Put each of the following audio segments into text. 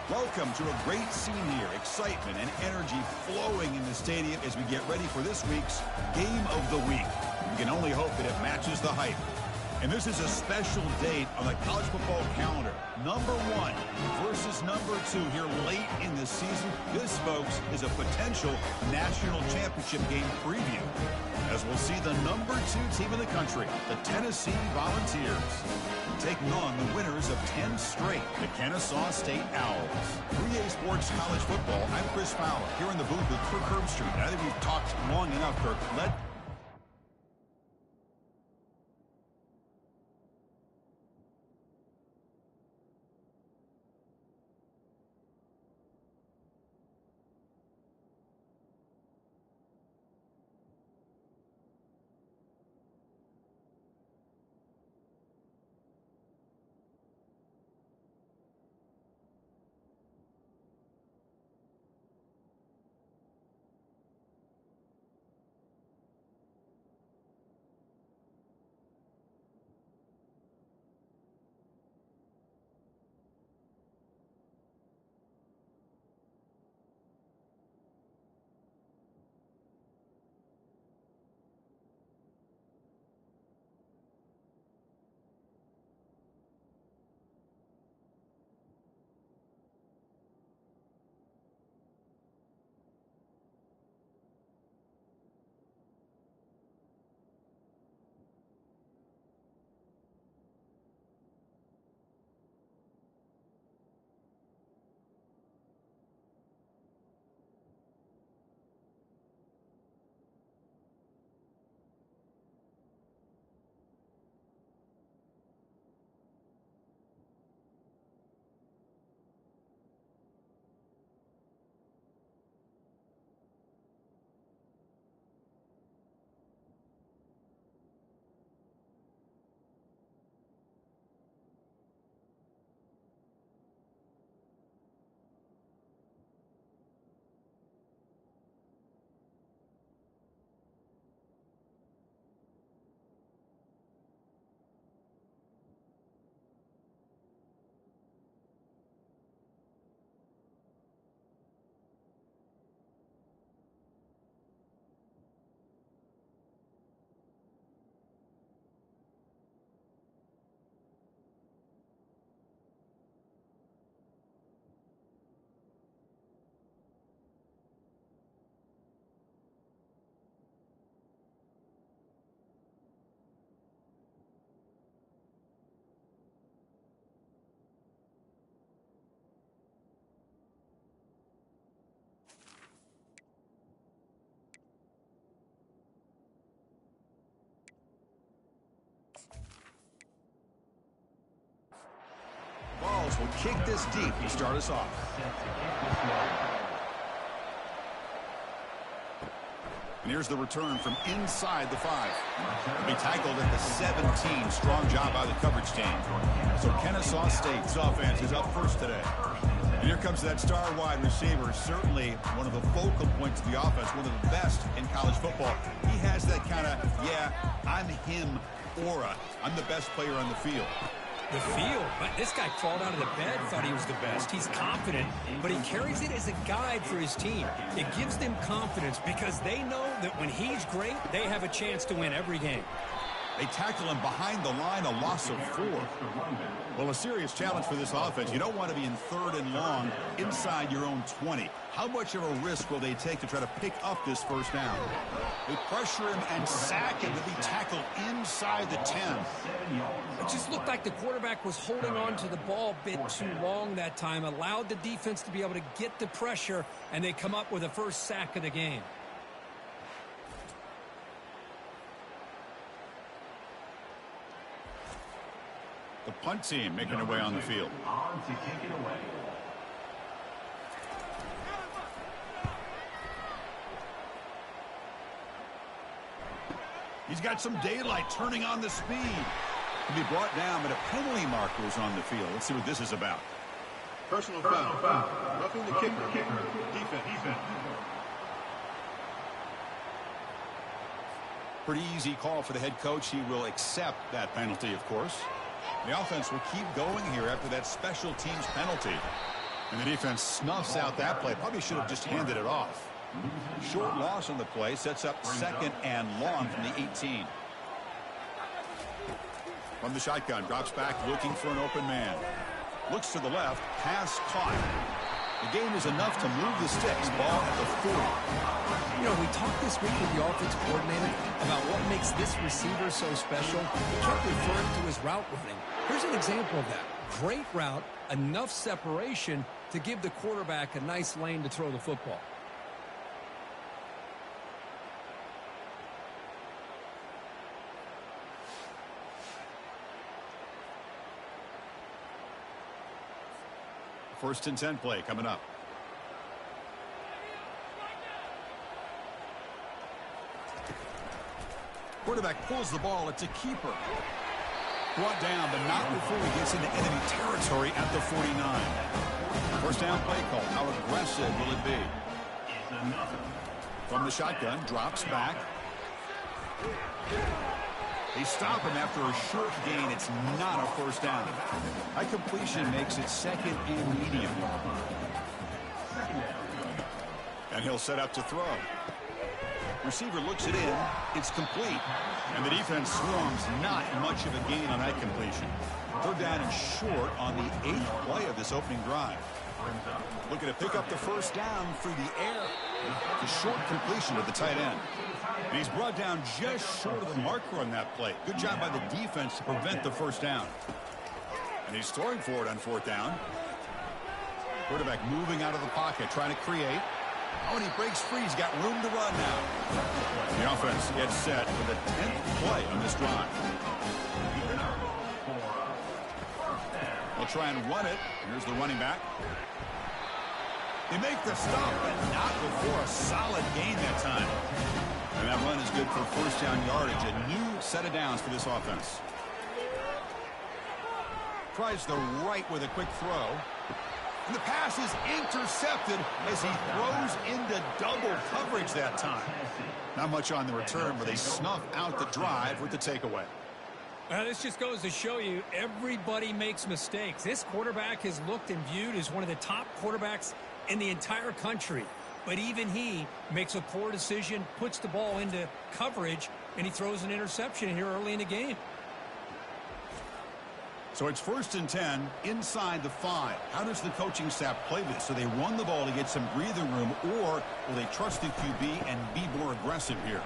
Welcome to a great scene here. Excitement and energy flowing in the stadium as we get ready for this week's Game of the Week. We can only hope that it matches the hype. And this is a special date on the college football calendar. Number 1 versus number 2 here late in the season. This, folks, is a potential national championship game preview, as we'll see the number 2 team in the country, the Tennessee Volunteers, taking on the winners of 10 straight, the Kennesaw State Owls. 3A Sports College Football, I'm Chris Fowler, here in the booth with Kirk Herbstreit. I think we've talked long enough, Kirk. Balls will kick this deep to start us off. And here's the return from inside the 5. He'll be tackled at the 17. Strong job by the coverage team. So Kennesaw State's offense is up first today. And here comes that star wide receiver, certainly one of the focal points of the offense, one of the best in college football. He has that kind of, yeah, I'm him aura. I'm the best player on the field. The field, but this guy crawled out of the bed, thought he was the best. He's confident, but he carries it as a guide for his team. It gives them confidence because they know that when he's great, they have a chance to win every game. They tackle him behind the line, a loss of 4. Well, a serious challenge for this offense. You don't want to be in 3rd and long inside your own 20. How much of a risk will they take to try to pick up this first down? They pressure him and sack him to be tackled inside the 10. It just looked like the quarterback was holding on to the ball a bit too long that time, allowed the defense to be able to get the pressure, and they come up with the first sack of the game. The punt team making their way on the field. On to kick it away. He's got some daylight turning on the speed. He'll be brought down, but a penalty marker is on the field. Let's see what this is about. Personal foul. Roughing the kicker. Defense. Pretty easy call for the head coach. He will accept that penalty, of course. The offense will keep going here after that special teams penalty. And the defense snuffs out that play. Probably should have just handed it off. Short loss on the play sets up 2nd and long from the 18. From the shotgun, drops back looking for an open man. Looks to the left, pass caught. The game is enough to move the sticks. Ball at the 40. You know, we talked this week with the offensive coordinator about what makes this receiver so special. He kept referring to his route running. Here's an example of that. Great route, enough separation to give the quarterback a nice lane to throw the football. First and 10 play coming up. Quarterback pulls the ball. It's a keeper. Brought down, but not before he gets into enemy territory at the 49. First down play call. How aggressive will it be? From the shotgun, drops back. They stop him after a short gain. It's not a first down. High completion makes it 2nd and medium. And he'll set up to throw. Receiver looks it in. It's complete. And the defense swarms. Not much of a gain on that completion. 3rd down and short on the 8th play of this opening drive. Looking to pick up the first down through the air. The short completion of the tight end. And he's brought down just short of the marker on that play. Good job by the defense to prevent the first down. And he's throwing for it on 4th down. Quarterback moving out of the pocket, trying to create. Oh, and he breaks free. He's got room to run now. The offense gets set for the 10th play on this drive. They'll try and run it. Here's the running back. They make the stop, but not before a solid gain that time. And that run is good for first down yardage. A new set of downs for this offense. Tries the right with a quick throw. And the pass is intercepted as he throws into double coverage that time. Not much on the return, but they snuff out the drive with the takeaway. This just goes to show you everybody makes mistakes. This quarterback is looked and viewed as one of the top quarterbacks in the entire country. But even he makes a poor decision, puts the ball into coverage, and he throws an interception here early in the game. So it's 1st and 10 inside the 5. How does the coaching staff play this? So they run the ball to get some breathing room, or will they trust the QB and be more aggressive here?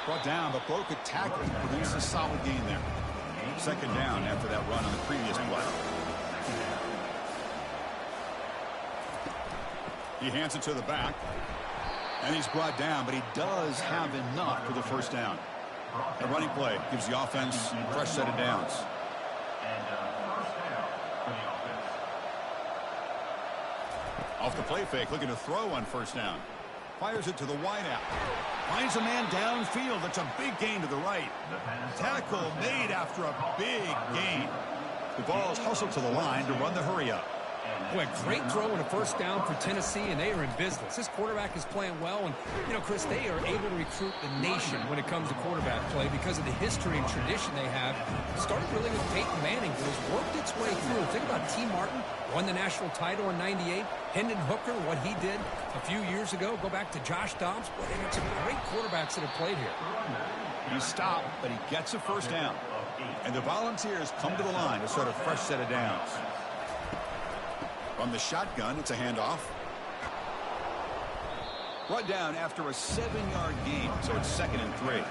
Brought down, but broke a tackle to produce a solid gain there. 2nd down after that run on the previous play. He hands it to the back, and he's brought down, but he does have enough for the first down. A running play gives the offense a fresh set of downs. Off the play fake, looking to throw on 1st down. Fires it to the wideout. Finds a man downfield. That's a big gain to the right. Tackle made after a big gain. The ball's hustled to the line to run the hurry up. Boy, great throw and a first down for Tennessee, and they are in business. This quarterback is playing well, and, you know, Chris, they are able to recruit the nation when it comes to quarterback play because of the history and tradition they have. Started really with Peyton Manning, who has worked its way through. Think about T. Martin, won the national title in '98. Hendon Hooker, what he did a few years ago. Go back to Josh Dobbs. Boy, they got some great quarterbacks that have played here. He stopped, but he gets a first down. And the Volunteers come to the line to start a fresh set of downs. From the shotgun, it's a handoff. Brought down after a 7-yard gain, so it's 2nd and 3.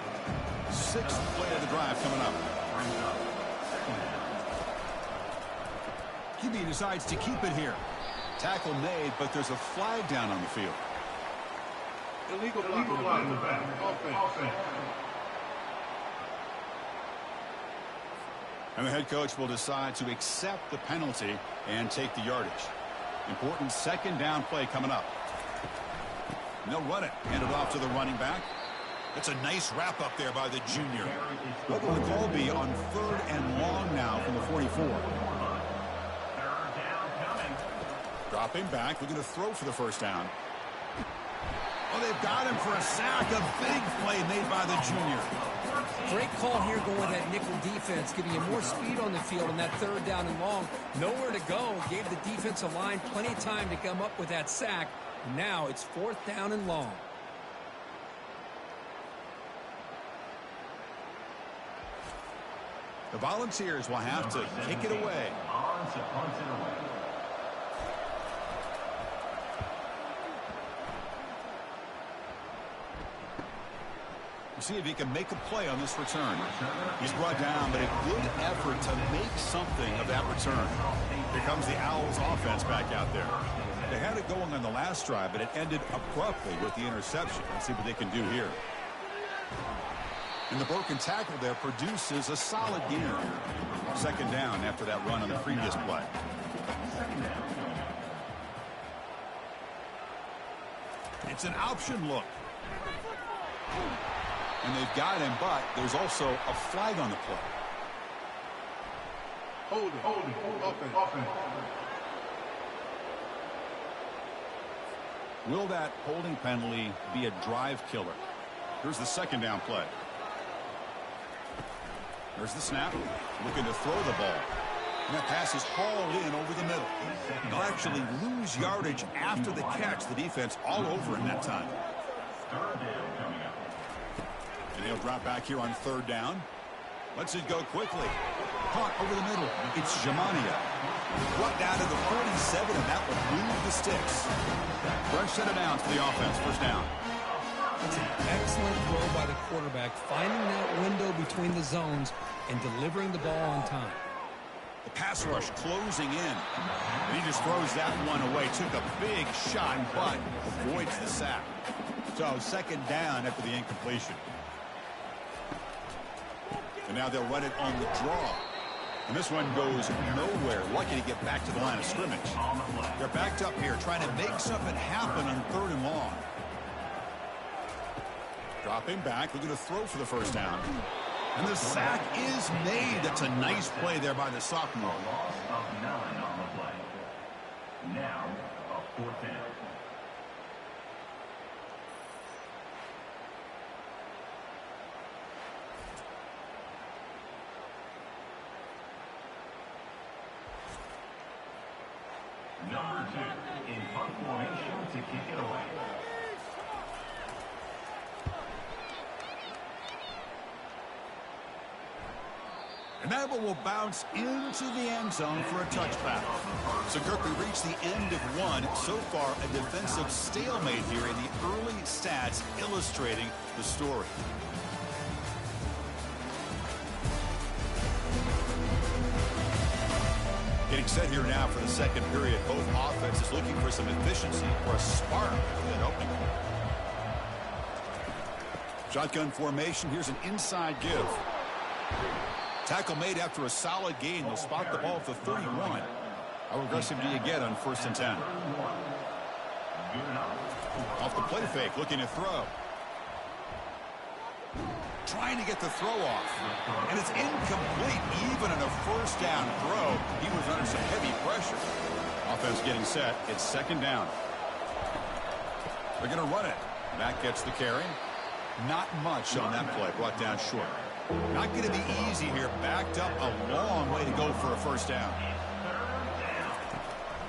6th play of the drive coming up. QB decides to keep it here. Tackle made, but there's a flag down on the field. Illegal flag in the back. Offense. And the head coach will decide to accept the penalty and take the yardage. Important 2nd down play coming up. And they'll run it. Hand it off to the running back. It's a nice wrap up there by the junior. What will the call be on 3rd and long now from the 44? Dropping back, looking to throw for the first down. Oh, they've got him for a sack. A big play made by the junior. Great call here going with that nickel defense, giving you more speed on the field on that third down and long. Nowhere to go. Gave the defensive line plenty of time to come up with that sack. Now it's 4th down and long. The Volunteers will have to kick it away. You see if he can make a play on this return. He's brought down, but a good effort to make something of that return. Here comes the Owls offense back out there. They had it going on the last drive, but it ended abruptly with the interception. Let's see what they can do here. And the broken tackle there produces a solid gain here. 2nd down after that run on the previous play. It's an option look. And they've got him, but there's also a flag on the play. Hold it. Offense. Will that holding penalty be a drive killer? Here's the 2nd down play. There's the snap. Looking to throw the ball. And that pass is hauled in over the middle. They'll actually lose yardage after the catch. The defense all over him that time. And he'll drop back here on 3rd down. Let's it go quickly. Caught over the middle. It's Jamania. Brought down to the 47, and that will move the sticks. Fresh set of downs for the offense. 1st down. That's an excellent throw by the quarterback, finding that window between the zones and delivering the ball on time. The pass rush closing in. And he just throws that one away. Took a big shot, but avoids the sack. So 2nd down after the incompletion. And now they'll run it on the draw. And this one goes nowhere. Lucky to get back to the line of scrimmage. They're backed up here trying to make something happen on 3rd and long. Dropping back, looking to throw for the 1st down. And the sack is made. That's a nice play there by the sophomore. Loss of 9 on the play. Now, a 4th down. Number 2 in punt formation to kick it away. And that one will bounce into the end zone for a touchback. So, Kirk, we reached the end of one. So far, a defensive stalemate here in the early stats illustrating the story. Getting set here now for the 2nd period. Both offenses looking for some efficiency or a spark for that opening. Shotgun formation. Here's an inside give. Tackle made after a solid gain. They'll spot the ball at the 31. How aggressive do you get on 1st and 10? Off the play fake, looking to throw. Trying to get the throw off. And it's incomplete. Even on a 1st down throw, he was under some heavy pressure. Offense getting set. It's 2nd down. They're going to run it. Matt gets the carry. Not much on that play. Brought down short. Not going to be easy here. Backed up a long way to go for a 1st down.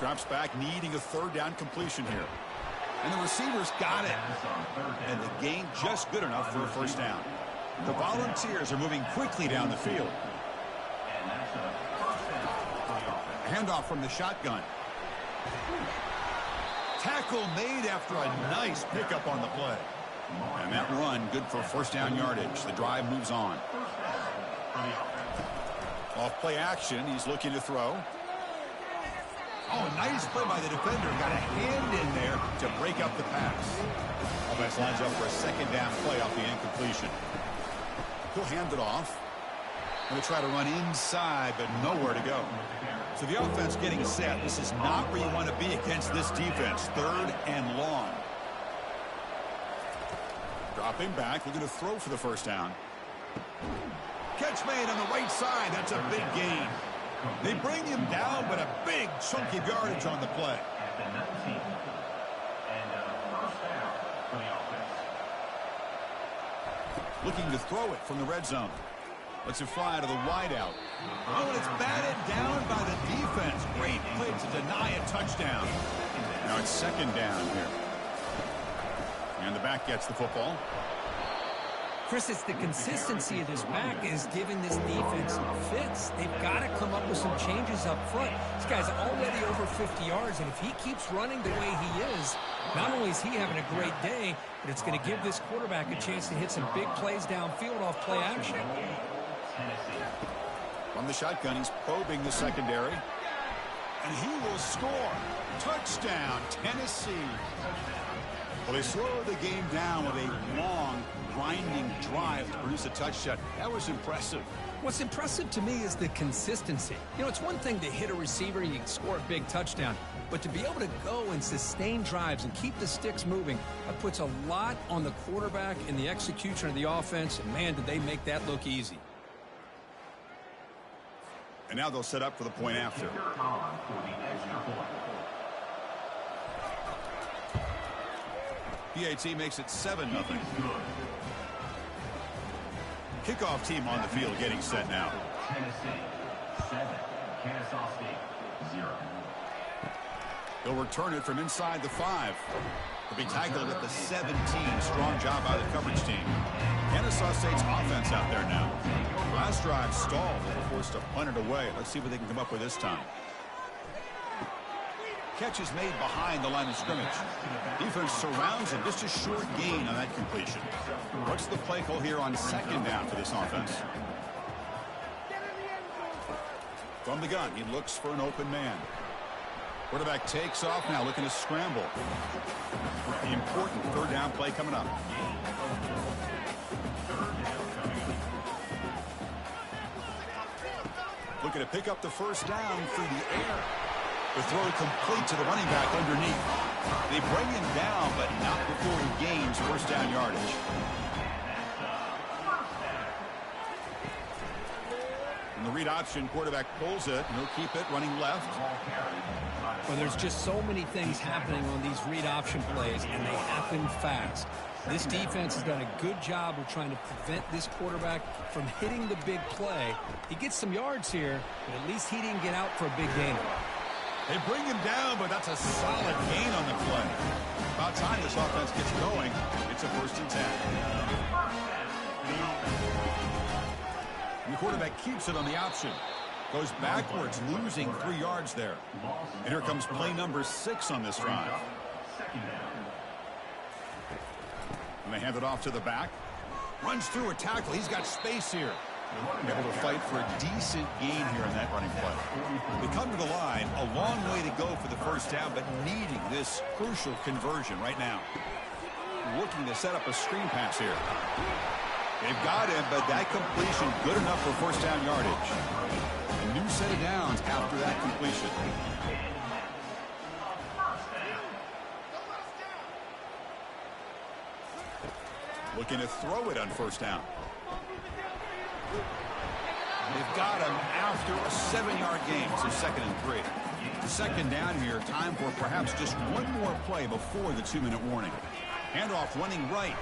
Drops back, needing a 3rd down completion here. And the receivers got it. And the gain just good enough for a 1st down. The Volunteers are moving quickly down the field. Handoff from the shotgun. Tackle made after a nice pickup on the play. And that run, good for 1st down yardage. The drive moves on. Off play action, he's looking to throw. Oh, nice play by the defender. Got a hand in there to break up the pass. Offense lines up for a 2nd down play off the incompletion. He'll hand it off. Going to try to run inside, but nowhere to go. So the offense getting set. This is not where you want to be against this defense. 3rd and long. Dropping back, looking to throw for the 1st down. Catch made on the right side. That's a big gain. They bring him down, but a big chunk of yardage on the play. Looking to throw it from the red zone. Lets it fly to the wideout. Oh, and it's batted down by the defense. Great play to deny a touchdown. Now it's second down here. And the back gets the football. Chris, it's the consistency of this back is giving this defense fits. They've got to come up with some changes up front. This guy's already over 50 yards, and if he keeps running the way he is, not only is he having a great day, but it's going to give this quarterback a chance to hit some big plays downfield off play action. From the shotgun, he's probing the secondary. And he will score. Touchdown, Tennessee. Well, they slow the game down with a long, grinding drive to produce a touchdown. That was impressive. What's impressive to me is the consistency. You know, it's one thing to hit a receiver and you can score a big touchdown, but to be able to go and sustain drives and keep the sticks moving, that puts a lot on the quarterback in the execution of the offense, and man, did they make that look easy. And now they'll set up for the point after. PAT makes it 7-0. Kickoff team on the field getting set now. Tennessee 7, Kennesaw State 0. They'll return it from inside the 5. They'll be tackled at the 17. Strong job by the coverage team. Kennesaw State's offense out there now. Last drive stalled. They were forced to punt it away. Let's see what they can come up with this time. Catch is made behind the line of scrimmage. Defense surrounds him. Just a short gain on that completion. What's the play call here on second down for this offense? From the gun, he looks for an open man. Quarterback takes off now, looking to scramble. The important third down play coming up. Looking to pick up the first down through the air. The throw complete to the running back underneath. They bring him down, but not before he gains first down yardage. And the read option, quarterback pulls it, and he'll keep it running left. Well, there's just so many things happening on these read option plays, and they happen fast. This defense has done a good job of trying to prevent this quarterback from hitting the big play. He gets some yards here, but at least he didn't get out for a big gain. They bring him down, but that's a solid gain on the play. About time this offense gets going. It's a 1st and 10. And the quarterback keeps it on the option. Goes backwards, losing 3 yards there. And here comes play number 6 on this drive. And they hand it off to the back. Runs through a tackle. He's got space here. Able to fight for a decent gain here in that running play. They come to the line, a long way to go for the first down, but needing this crucial conversion right now. Looking to set up a screen pass here. They've got him, but that completion good enough for first down yardage. A new set of downs after that completion. Looking to throw it on first down. They've got him after a 7-yard gain, so 2nd and 3. Second down here, time for perhaps just one more play before the 2-minute warning. Handoff running right.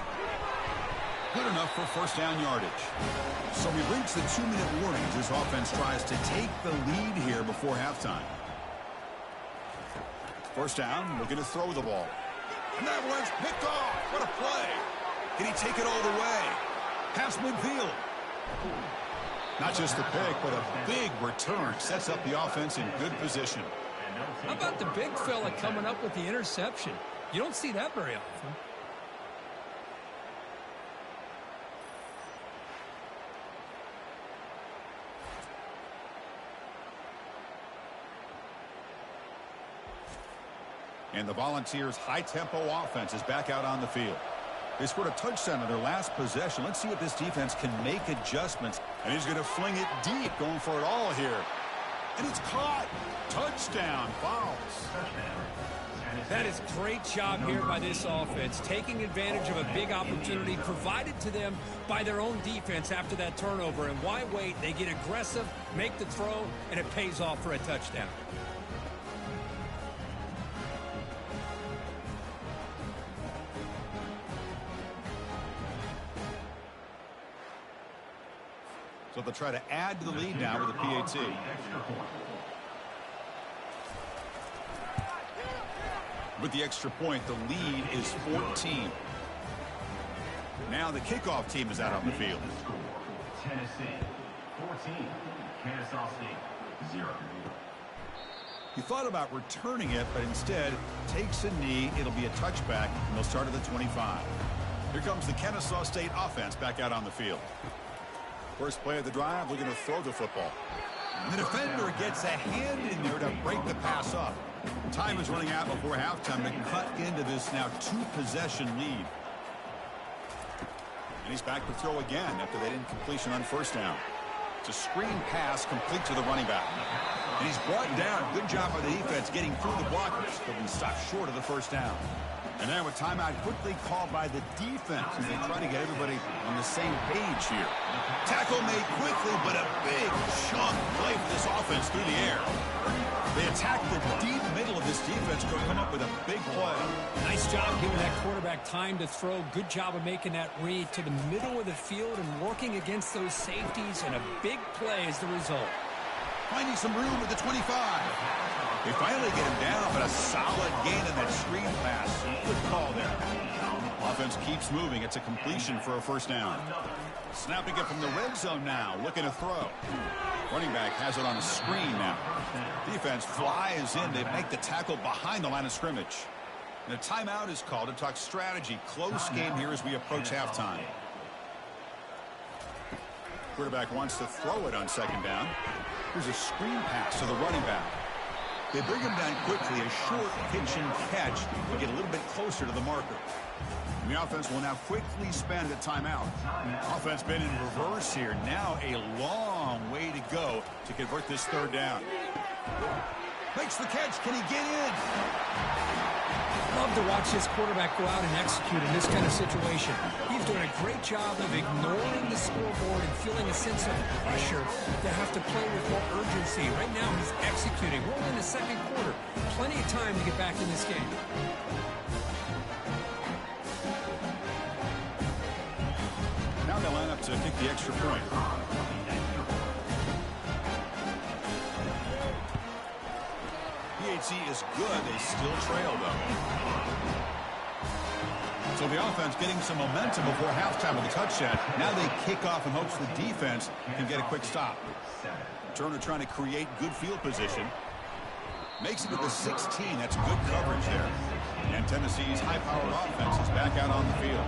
Good enough for first down yardage. So we reach the 2-minute warning as this offense tries to take the lead here before halftime. First down, looking to throw the ball. And that one's picked off. What a play. Can he take it all the way? Pass midfield. Not just the pick, but a big return. Sets up the offense in good position. How about the big fella coming up with the interception? You don't see that very often. And the Volunteers' high-tempo offense is back out on the field. They scored a touchdown in their last possession. Let's see if this defense can make adjustments. And he's going to fling it deep, going for it all here. And it's caught. Touchdown. Fouls. That is great job here by this offense, taking advantage of a big opportunity provided to them by their own defense after that turnover. And why wait? They get aggressive, make the throw, and it pays off for a touchdown. So they'll try to add to the lead now with a PAT. With the extra point, the lead is 14. Now the kickoff team is out on the field. Tennessee 14, Kennesaw State 0. He thought about returning it, but instead takes a knee. It'll be a touchback, and they'll start at the 25. Here comes the Kennesaw State offense back out on the field. First play of the drive, looking to throw the football. And the defender gets a hand in there to break the pass up. Time is running out before halftime to cut into this now two-possession lead. And he's back to throw again after that incompletion on first down. It's a screen pass complete to the running back. And he's brought down. Good job by the defense getting through the blockers. But we stopped short of the first down. And now a timeout quickly called by the defense as they try to get everybody on the same page here. Tackle made quickly, but a big chunk play for this offense through the air. They attack the deep middle of this defense to come up with a big play. Nice job giving that quarterback time to throw. Good job of making that read to the middle of the field and working against those safeties, and a big play is the result. Finding some room at the 25. They finally get him down, but a solid gain in that screen pass. Good call there. Offense keeps moving. It's a completion for a first down. Snapping it from the red zone now, looking to throw. Running back has it on a screen now. Defense flies in. They make the tackle behind the line of scrimmage. And a timeout is called to talk strategy. Close game here as we approach halftime. Quarterback wants to throw it on second down. Here's a screen pass to the running back. They bring him down quickly, a short pitch and catch to get a little bit closer to the marker. And the offense will now quickly spend a timeout. Offense been in reverse here. Now a long way to go to convert this third down. Makes the catch. Can he get in? Love to watch this quarterback go out and execute in this kind of situation. He's doing a great job of ignoring the scoreboard and feeling a sense of pressure to have to play with more urgency. Right now he's executing. We're in the second quarter. Plenty of time to get back in this game. Now they line up to kick the extra point. PAT is good. They still trail, though. So the offense getting some momentum before halftime with a touchdown. Now they kick off in hopes the defense can get a quick stop. Turner trying to create good field position. Makes it to the 16. That's good coverage there. And Tennessee's high-powered offense is back out on the field.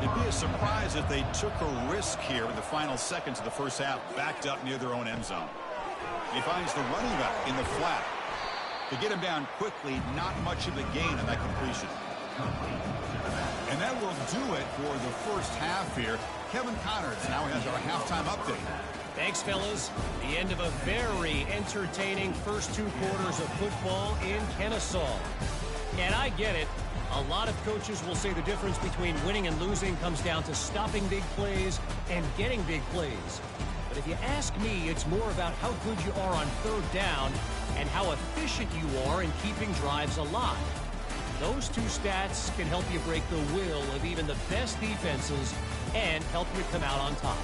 It'd be a surprise if they took a risk here in the final seconds of the first half, backed up near their own end zone. He finds the running back in the flat. To get him down quickly, not much of a gain on that completion. And that will do it for the first half here. Kevin Connors now has our halftime update. Thanks, fellas. The end of a very entertaining first two quarters of football in Kennesaw. And I get it. A lot of coaches will say the difference between winning and losing comes down to stopping big plays and getting big plays. But if you ask me, it's more about how good you are on third down and how efficient you are in keeping drives alive. Those two stats can help you break the will of even the best defenses and help you come out on top.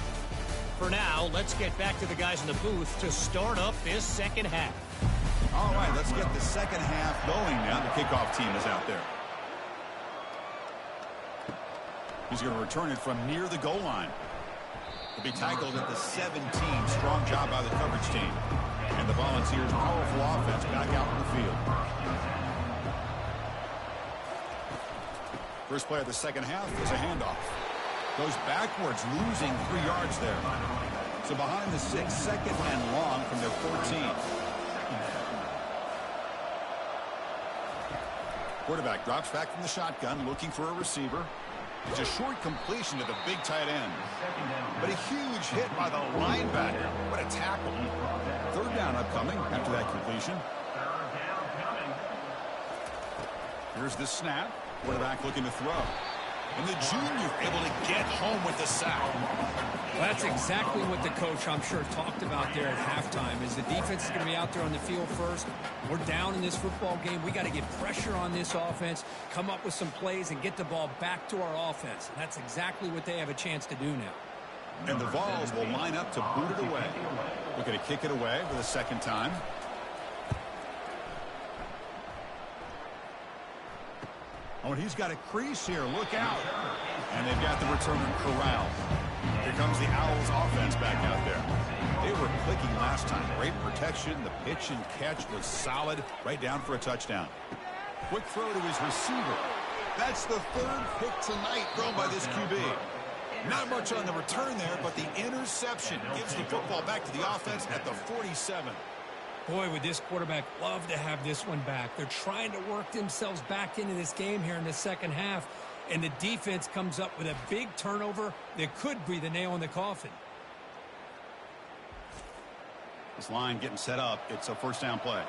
For now, let's get back to the guys in the booth to start up this second half. All right, let's get the second half going now. The kickoff team is out there. He's going to return it from near the goal line. He'll be tackled at the 17. Strong job by the coverage team. And the Volunteers' powerful offense back out in the field. First play of the second half is a handoff. Goes backwards, losing 3 yards there. So behind the 6, second and long from their 14. Quarterback drops back from the shotgun, looking for a receiver. It's a short completion to the big tight end. But a huge hit by the linebacker. What a tackle. Third down upcoming after that completion. Here's the snap. Quarterback looking to throw. And the junior able to get home with the sack. Well, that's exactly what the coach, I'm sure, talked about there at halftime, is the defense is going to be out there on the field first. We're down in this football game. We got to get pressure on this offense, come up with some plays, and get the ball back to our offense. And that's exactly what they have a chance to do now. And the Vols will line up to boot it away. We're going to kick it away for the second time. Oh, and he's got a crease here. Look out. And they've got the returner corralled. Here comes the Owls offense back out there. They were clicking last time. Great protection. The pitch and catch was solid. Right down for a touchdown. Quick throw to his receiver. That's the third pick tonight thrown by this QB. Not much on the return there, but the interception gives the football back to the offense at the 47. Boy, would this quarterback love to have this one back. They're trying to work themselves back into this game here in the second half, and the defense comes up with a big turnover that could be the nail in the coffin. This line getting set up. It's a first down play.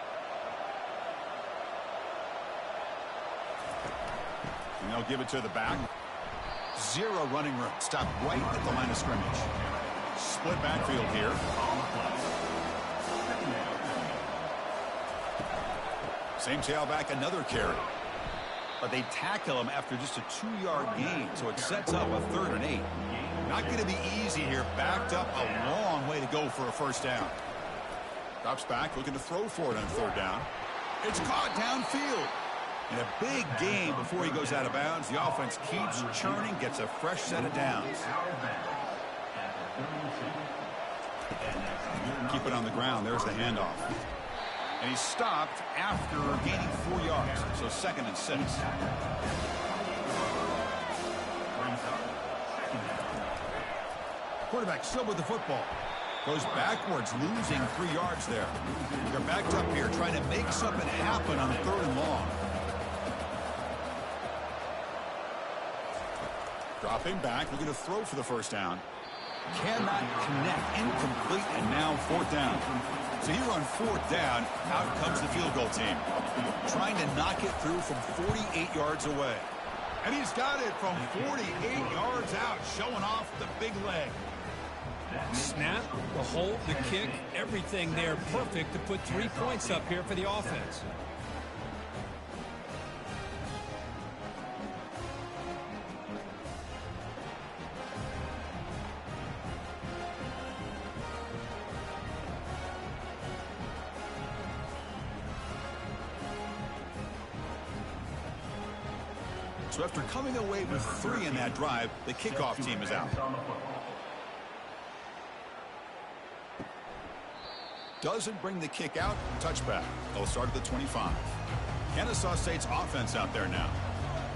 And they'll give it to the back. Zero running room. Stop right at the line of scrimmage. Split backfield here. Same tailback, another carry. But they tackle him after just a 2-yard gain, so it sets up a 3rd and 8. Not going to be easy here. Backed up a long way to go for a first down. Drops back, looking to throw for it on 3rd down. It's caught downfield. And a big game before he goes out of bounds. The offense keeps churning, gets a fresh set of downs. Keep it on the ground. There's the handoff. And he stopped after gaining 4 yards. So 2nd and 6. Quarterback still with the football. Goes backwards, losing 3 yards there. They're backed up here, trying to make something happen on 3rd and long. Dropping back, looking to throw for the first down. Cannot connect, incomplete, and now 4th down. So here on 4th down, out comes the field goal team. Trying to knock it through from 48 yards away. And he's got it from 48 yards out, showing off the big leg. Snap, the hold, the kick, everything there perfect to put 3 points up here for the offense. So after coming away with 3 in that drive, the kickoff team is out. Doesn't bring the kick out. Touchback. They'll start at the 25. Kennesaw State's offense out there now.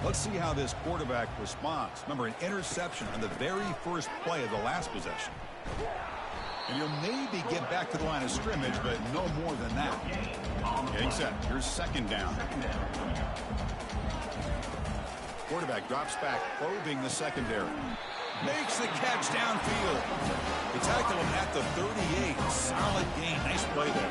Let's see how this quarterback responds. Remember, an interception on the very first play of the last possession. And you'll maybe get back to the line of scrimmage, but no more than that. Getting set. Here's 2nd down. Quarterback drops back, probing the secondary. Makes the catch downfield. They tackle him at the 38. Solid gain. Nice play there.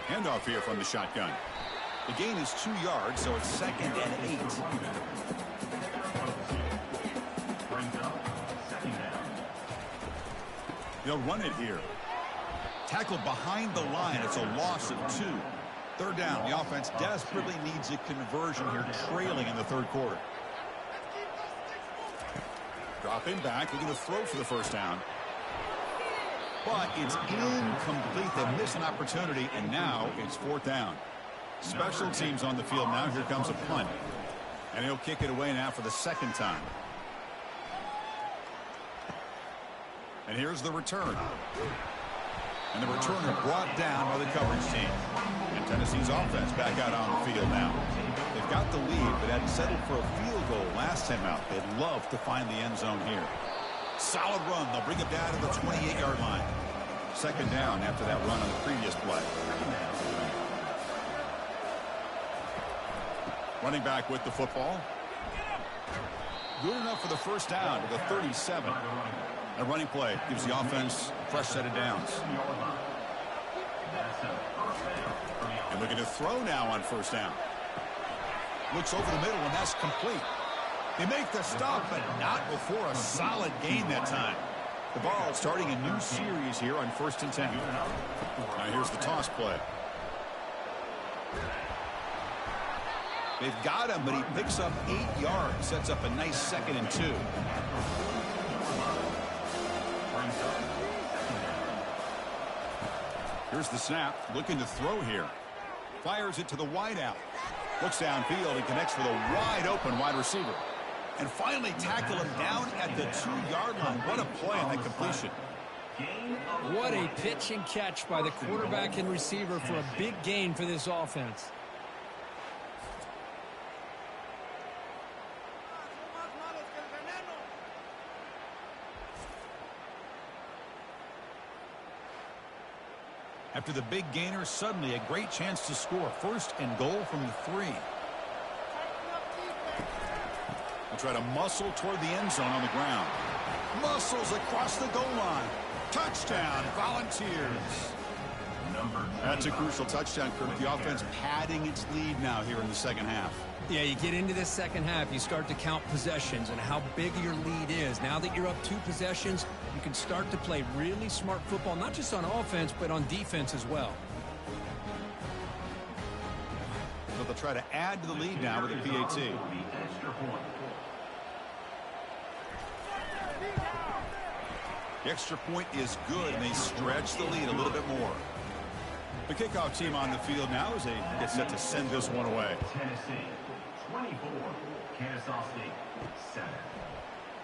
Handoff here from the shotgun. The gain is 2 yards, so it's 2nd and 8. They'll run it here. Tackled behind the line. It's a loss of 2. 3rd down. The offense desperately needs a conversion here, trailing in the 3rd quarter. Dropping back, looking to throw for the first down. But it's incomplete. They miss an opportunity, and now it's 4th down. Special teams on the field now. Here comes a punt. And he'll kick it away now for the 2nd time. And here's the return. And the returner brought down by the coverage team. And Tennessee's offense back out on the field now. They've got the lead, but had settled for a field goal last time out. They'd love to find the end zone here. Solid run. They'll bring it down to the 28-yard line. 2nd down after that run on the previous play. Running back with the football. Good enough for the first down to the 37. A running play gives the offense a fresh set of downs. And looking to throw now on 1st down. Looks over the middle, and that's complete. They make the stop, but not before a solid gain that time. The Vols starting a new series here on 1st and 10. Now here's the toss play. They've got him, but he picks up 8 yards. Sets up a nice 2nd and 2. Here's the snap. Looking to throw here. Fires it to the wideout. Looks downfield and connects with a wide open wide receiver. And finally tackle him down at the 2-yard line. What a play on that completion. What a pitch and catch by the quarterback and receiver for a big gain for this offense. After the big gainer, suddenly a great chance to score. 1st and goal from the 3. We'll try to muscle toward the end zone on the ground. Muscles across the goal line. Touchdown, Volunteers. That's a crucial touchdown, Kirk. The offense padding its lead now here in the 2nd half. Yeah, you get into this 2nd half, you start to count possessions and how big your lead is. Now that you're up 2 possessions, you can start to play really smart football, not just on offense, but on defense as well. So they'll try to add to the lead now with a PAT. The extra point is good, and they stretch the lead a little bit more. The kickoff team on the field now as they get set to send this one away. Tennessee, 24, Kennesaw State, 7.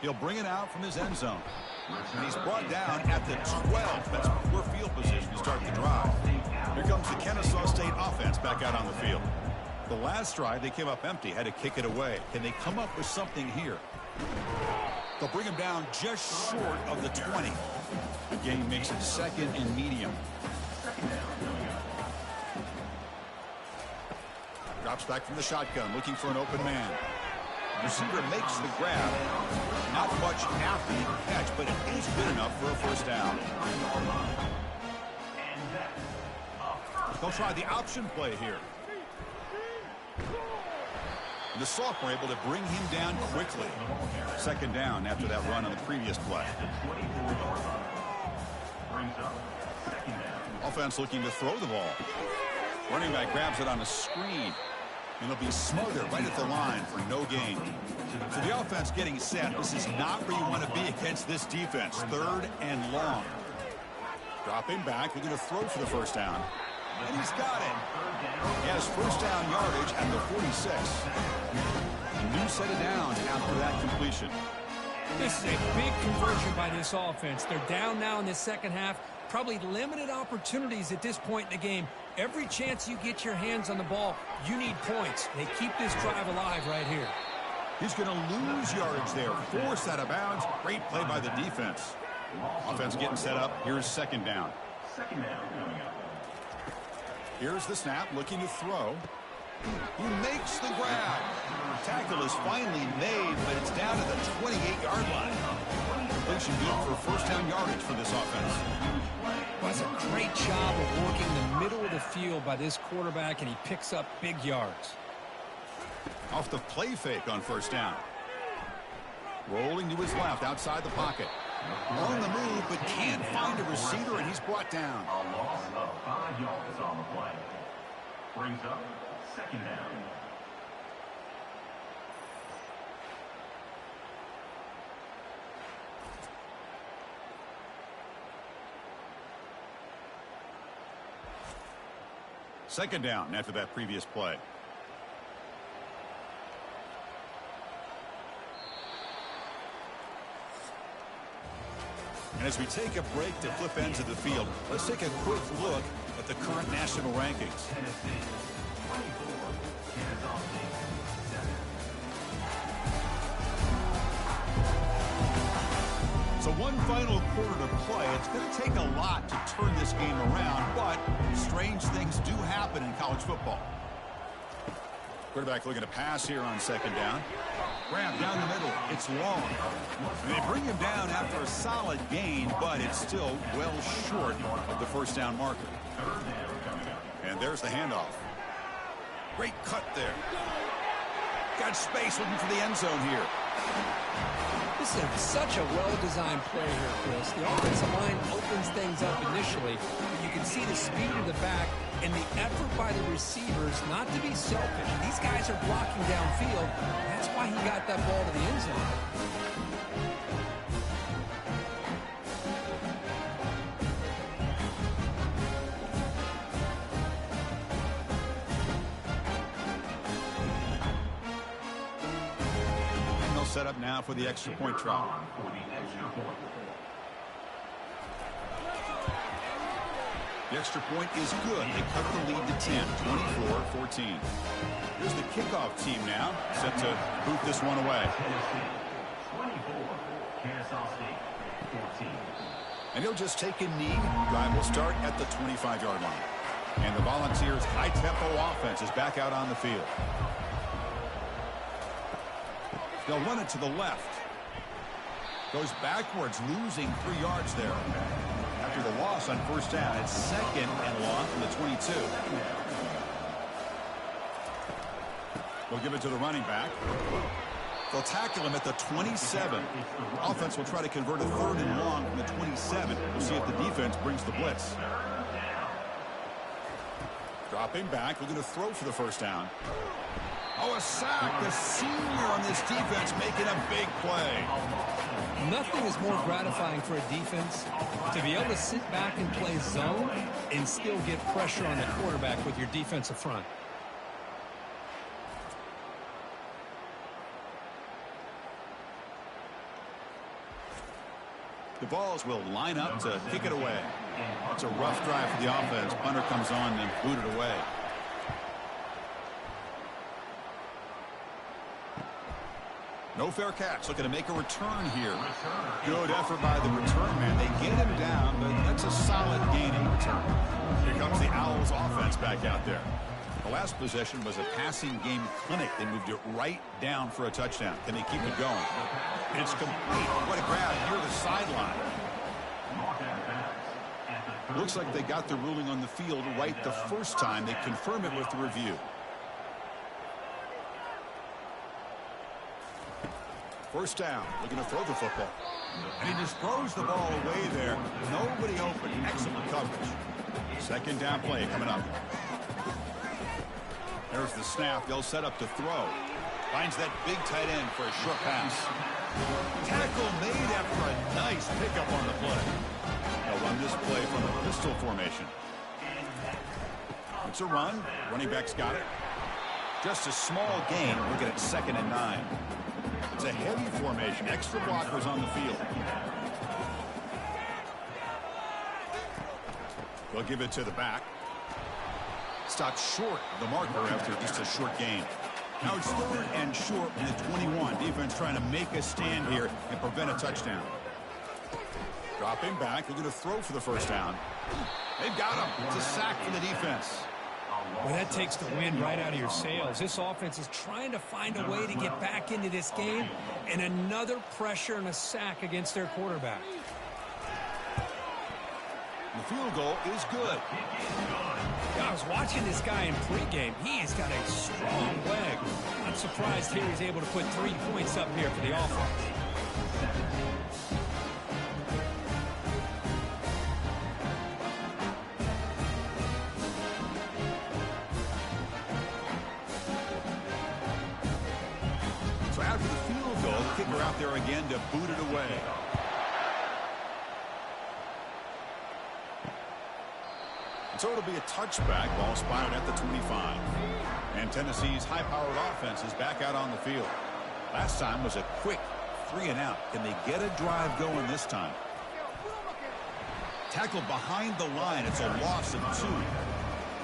He'll bring it out from his end zone. And he's brought down at the 12. That's poor field position to start the drive. Here comes the Kennesaw State offense back out on the field. The last drive, they came up empty, had to kick it away. Can they come up with something here? They'll bring him down just short of the 20. The game makes it 2nd and medium. Drops back from the shotgun, looking for an open man. Receiver makes the grab. Not much after the catch, but it is good enough for a 1st down. They'll try the option play here. The sophomore able to bring him down quickly. 2nd down after that run on the previous play. Offense looking to throw the ball. Running back grabs it on a screen. And they'll be smothered right at the line for no gain. So the offense getting set. This is not where you want to be against this defense. 3rd and long. Dropping back, looking to throw for the 1st down. And he's got it. He has 1st down yardage at the 46. A new set of downs after that completion. This is a big conversion by this offense. They're down now in the 2nd half. Probably limited opportunities at this point in the game. Every chance you get your hands on the ball, you need points. They keep this drive alive right here. He's going to lose yardage there. Forced out of bounds. Great play by the defense. Offense getting set up. Here's 2nd down. 2nd down coming up. Here's the snap, looking to throw. He makes the grab. Tackle is finally made, but it's down to the 28-yard line. Completion good for 1st down yardage for this offense. Well, that's a great job of working the middle of the field by this quarterback, and he picks up big yards. Off the play fake on 1st down. Rolling to his left outside the pocket. On the move, but can't find a receiver, and he's brought down. A loss of 5 yards on the play. Brings up 2nd down. Second down after that previous play. And as we take a break to flip ends of the field, let's take a quick look at the current national rankings. So one final quarter to play. It's going to take a lot to turn this game around, but strange things do happen in college football. Quarterback looking to pass here on 2nd down. Grab down the middle. It's long. And they bring him down after a solid gain, but it's still well short of the 1st down marker. And there's the handoff. Great cut there. Got space looking for the end zone here. This is such a well-designed play here, Chris. The offensive line opens things up initially, but you can see the speed of the back and the effort by the receivers not to be selfish. These guys are blocking downfield. That's why he got that ball to the end zone. Set up now for the extra point try. The extra point is good. They cut the lead to 10, 24-14. Here's the kickoff team now, set to boot this one away. 24, Kennesaw State, 14. And he'll just take a knee. Drive will start at the 25-yard line. And the Volunteers' high-tempo offense is back out on the field. They'll run it to the left. Goes backwards, losing 3 yards there. After the loss on first down, it's second and long from the 22. They'll give it to the running back. They'll tackle him at the 27. Offense will try to convert a third and long from the 27. We'll see if the defense brings the blitz. Dropping back, looking to throw for the first down. Oh, a sack. The senior on this defense making a big play. Nothing is more gratifying for a defense to be able to sit back and play zone and still get pressure on the quarterback with your defensive front. The Vols will line up to kick it away. It's a rough drive for the offense. Punter comes on and booted away. No fair catch. Looking to make a return here. Good effort by the return man. They get him down, but that's a solid gain in return. Here comes the Owls offense back out there. The last possession was a passing game clinic. They moved it right down for a touchdown. Can they keep it going? It's complete. What a grab near the sideline. Looks like they got the ruling on the field right the first time. They confirm it with the review. First down, looking to throw the football. And he just throws the ball away there. Nobody open. Excellent coverage. Second down play coming up. There's the snap. They'll set up to throw. Finds that big tight end for a short pass. Tackle made after a nice pickup on the play. They'll run this play from a pistol formation. It's a run. Running back's got it. Just a small gain. Looking at 2nd and 9. It's a heavy formation. Extra blockers on the field. They'll give it to the back. Stopped short of the marker after just a short gain. Now it's 3rd and short in the 21. Defense trying to make a stand here and prevent a touchdown. Dropping back. Looking to throw for the first down. They've got him. It's a sack for the defense. Well, that takes the wind right out of your sails. This offense is trying to find a way to get back into this game, and another pressure and a sack against their quarterback. The field goal is good. I was watching this guy in pregame. He has got a strong leg. I'm surprised here he's able to put 3 points up here for the offense. So after the field goal, the kicker out there again to boot it away. So it'll be a touchback. Ball spotted at the 25. And Tennessee's high-powered offense is back out on the field. Last time was a quick 3-and-out. Can they get a drive going this time? Tackled behind the line. It's a loss of 2.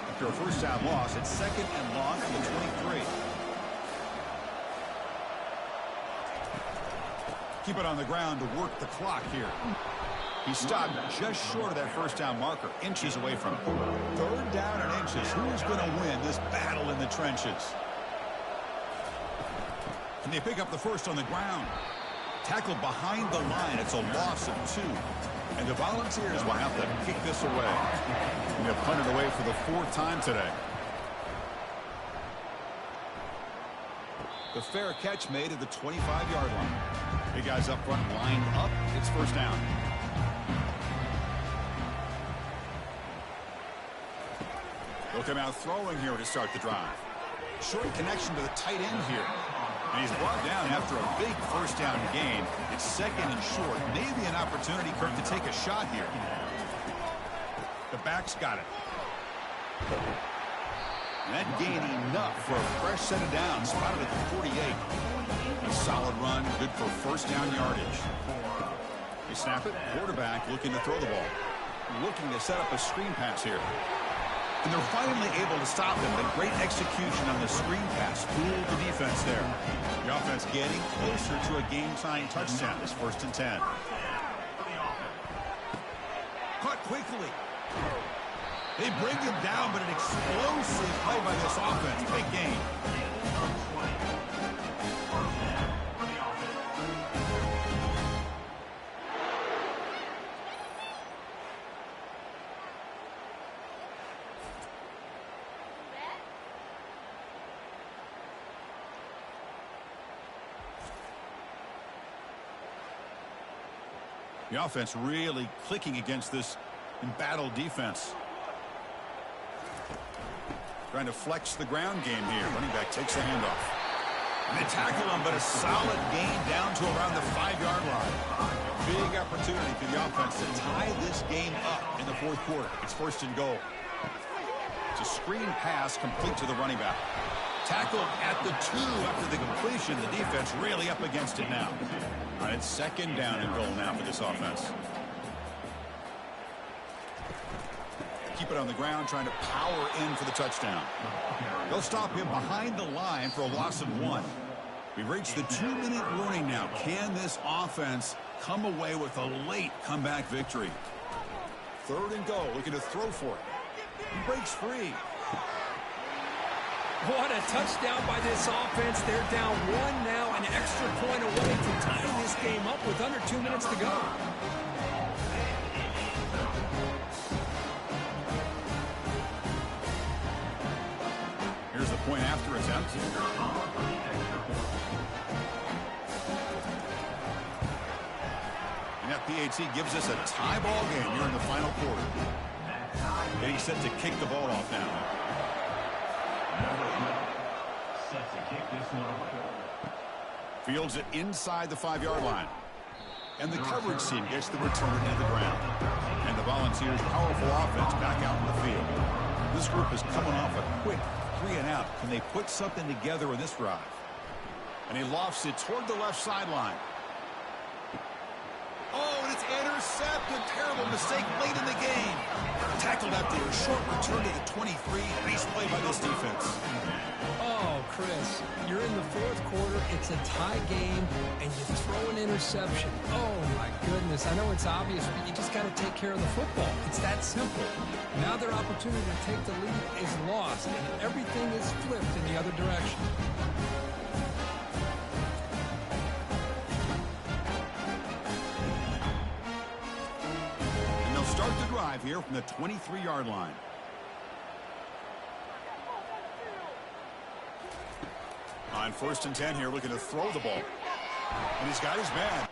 After a first down loss, it's 2nd and long from the 23. Keep it on the ground to work the clock here. He stopped just short of that first down marker, inches away from it. 3rd down and inches. Who's going to win this battle in the trenches? And they pick up the first on the ground. Tackled behind the line. It's a loss of 2. And the Volunteers will have to kick this away. And they'll punt it away for the 4th time today. The fair catch made at the 25-yard line. Big guys up front lined up. It's first down. They'll come out throwing here to start the drive. Short connection to the tight end here. And he's brought down after a big first down gain. It's second and short. Maybe an opportunity, Kirk, to take a shot here. The back's got it. And that gain enough for a fresh set of downs. Spotted at the 48. A solid run, good for first down yardage. They snap it. Quarterback looking to throw the ball. Looking to set up a screen pass here. And they're finally able to stop him. The great execution on the screen pass fooled the defense there. The offense getting closer to a game-tying touchdown. It's first and 10. Caught quickly. They bring him down, but an explosive play by this offense. Big gain. The offense really clicking against this embattled defense. Trying to flex the ground game here. Running back takes the handoff. And they tackle him, but a solid gain down to around the 5-yard line. Big opportunity for the offense to tie this game up in the fourth quarter. It's first and goal. It's a screen pass complete to the running back. Tackled at the 2 after the completion. The defense really up against it now. All right, it's second down and goal now for this offense. Keep it on the ground, trying to power in for the touchdown. They'll stop him behind the line for a loss of 1. We've reached the 2-minute warning now. Can this offense come away with a late comeback victory? Third and goal, looking to throw for it. He breaks free. What a touchdown by this offense. They're down 1 now, an extra point away from tying this game up with under 2 minutes to go. Here's the point after attempt. And that PAT gives us a tie ball game here in the final quarter. Getting set to kick the ball off now. Set to kick this one away. Fields it inside the 5-yard line. And the coverage team gets the return into the ground. And the Volunteers' powerful offense back out in the field. This group is coming off a quick 3-and-out. Can they put something together in this drive? And he lofts it toward the left sideline. Oh, and it's intercepted. Terrible mistake late in the game. Tackled after a short return to the 23. Nice play by this defense. Oh, Chris, you're in the fourth quarter. It's a tie game, and you throw an interception. Oh, my goodness. I know it's obvious, but you just got to take care of the football. It's that simple. Now their opportunity to take the lead is lost, and everything is flipped in the other direction. And they'll start the drive here from the 23-yard line. On first and 10 here, looking to throw the ball. And he's got his man.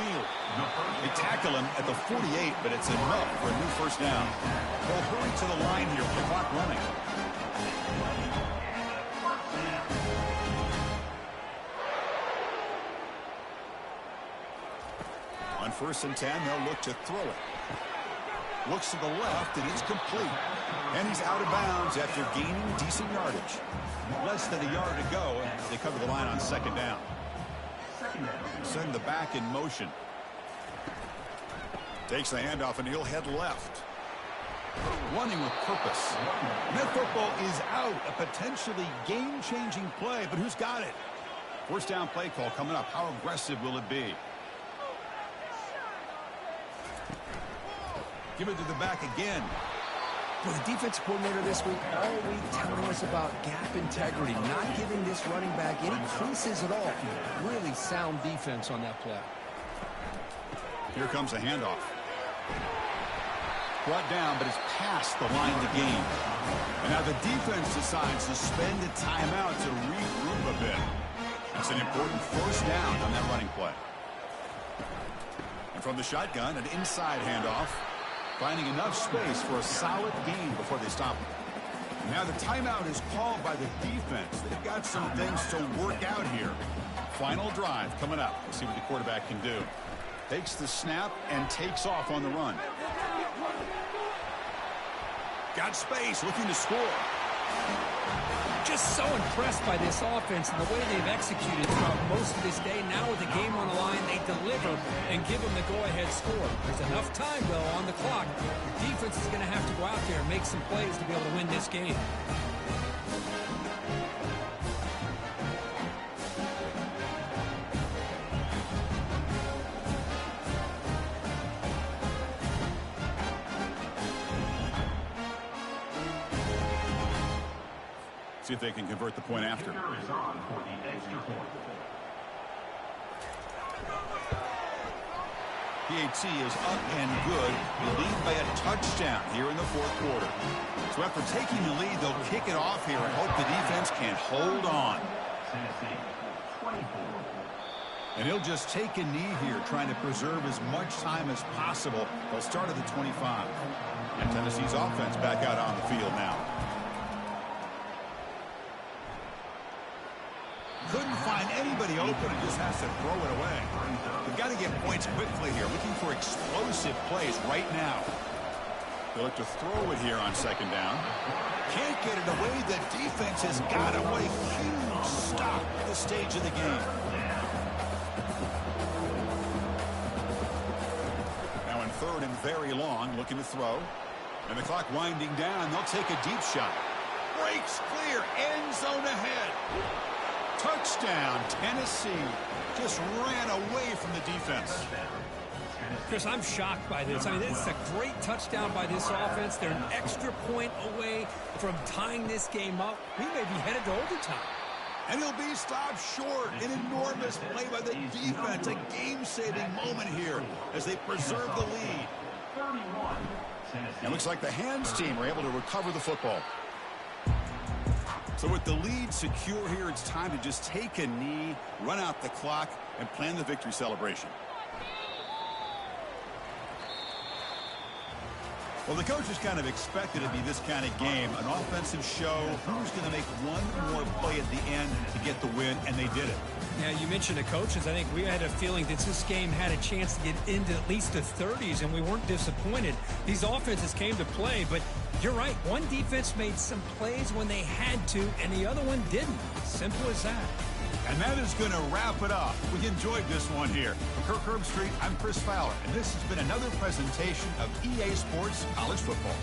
field. They tackle him at the 48, but it's enough for a new first down. They'll hurry to the line here with the clock running. On 1st and 10, they'll look to throw it. Looks to the left, and it's complete. And he's out of bounds after gaining decent yardage. Less than a yard to go. They cover the line on 2nd down. Send the back in motion. Takes the handoff, and he'll head left. Running with purpose. And that football is out. A potentially game-changing play, but who's got it? 1st down play call coming up. How aggressive will it be? Give it to the back again. Well, the defensive coordinator this week all week telling us about gap integrity, not giving this running back any creases at all. Really sound defense on that play. Here comes a handoff. Brought down, but it's past the line of the game. And now the defense decides to spend a timeout to regroup a bit. That's an important 1st down on that running play. And from the shotgun, an inside handoff. Finding enough space for a solid gain before they stop him. Now the timeout is called by the defense. They've got some things to work out here. Final drive coming up. We'll see what the quarterback can do. Takes the snap and takes off on the run. Got space, looking to score. Just so impressed by this offense and the way they've executed throughout most of this day. Now with the game on the line, they deliver and give them the go-ahead score. There's enough time, though, on the clock. The defense is going to have to go out there and make some plays to be able to win this game. See if they can convert the point after. PAT is up and good. They lead by a touchdown here in the 4th quarter. So after taking the lead, they'll kick it off here and hope the defense can hold on. And he'll just take a knee here, trying to preserve as much time as possible. They'll start at the 25. And Tennessee's offense back out on the field now. Couldn't find anybody open and just has to throw it away. They've got to get points quickly here, looking for explosive plays right now. They'll look to throw it here on 2nd down. Can't get it away. The defense has got it. What a huge stop at this stage of the game. Now in 3rd and very long, looking to throw. And the clock winding down. They'll take a deep shot. Breaks clear. End zone ahead. Touchdown, Tennessee. Just ran away from the defense. Chris, I'm shocked by this. I mean, it's a great touchdown by this offense. They're an extra point away from tying this game up. We may be headed to overtime. And he'll be stopped short. An enormous play by the defense. A game-saving moment here as they preserve the lead. It looks like the hands team are able to recover the football. So with the lead secure here, it's time to just take a knee, run out the clock, and plan the victory celebration. Well, the coaches kind of expected it to be this kind of game, an offensive show. Who's going to make one more play at the end to get the win, and they did it. Yeah, you mentioned the coaches. I think we had a feeling that this game had a chance to get into at least the 30s, and we weren't disappointed. These offenses came to play, but you're right. One defense made some plays when they had to, and the other one didn't. Simple as that. And that is going to wrap it up. We enjoyed this one here. For Kirk Herbstreit, I'm Chris Fowler, and this has been another presentation of EA Sports College Football.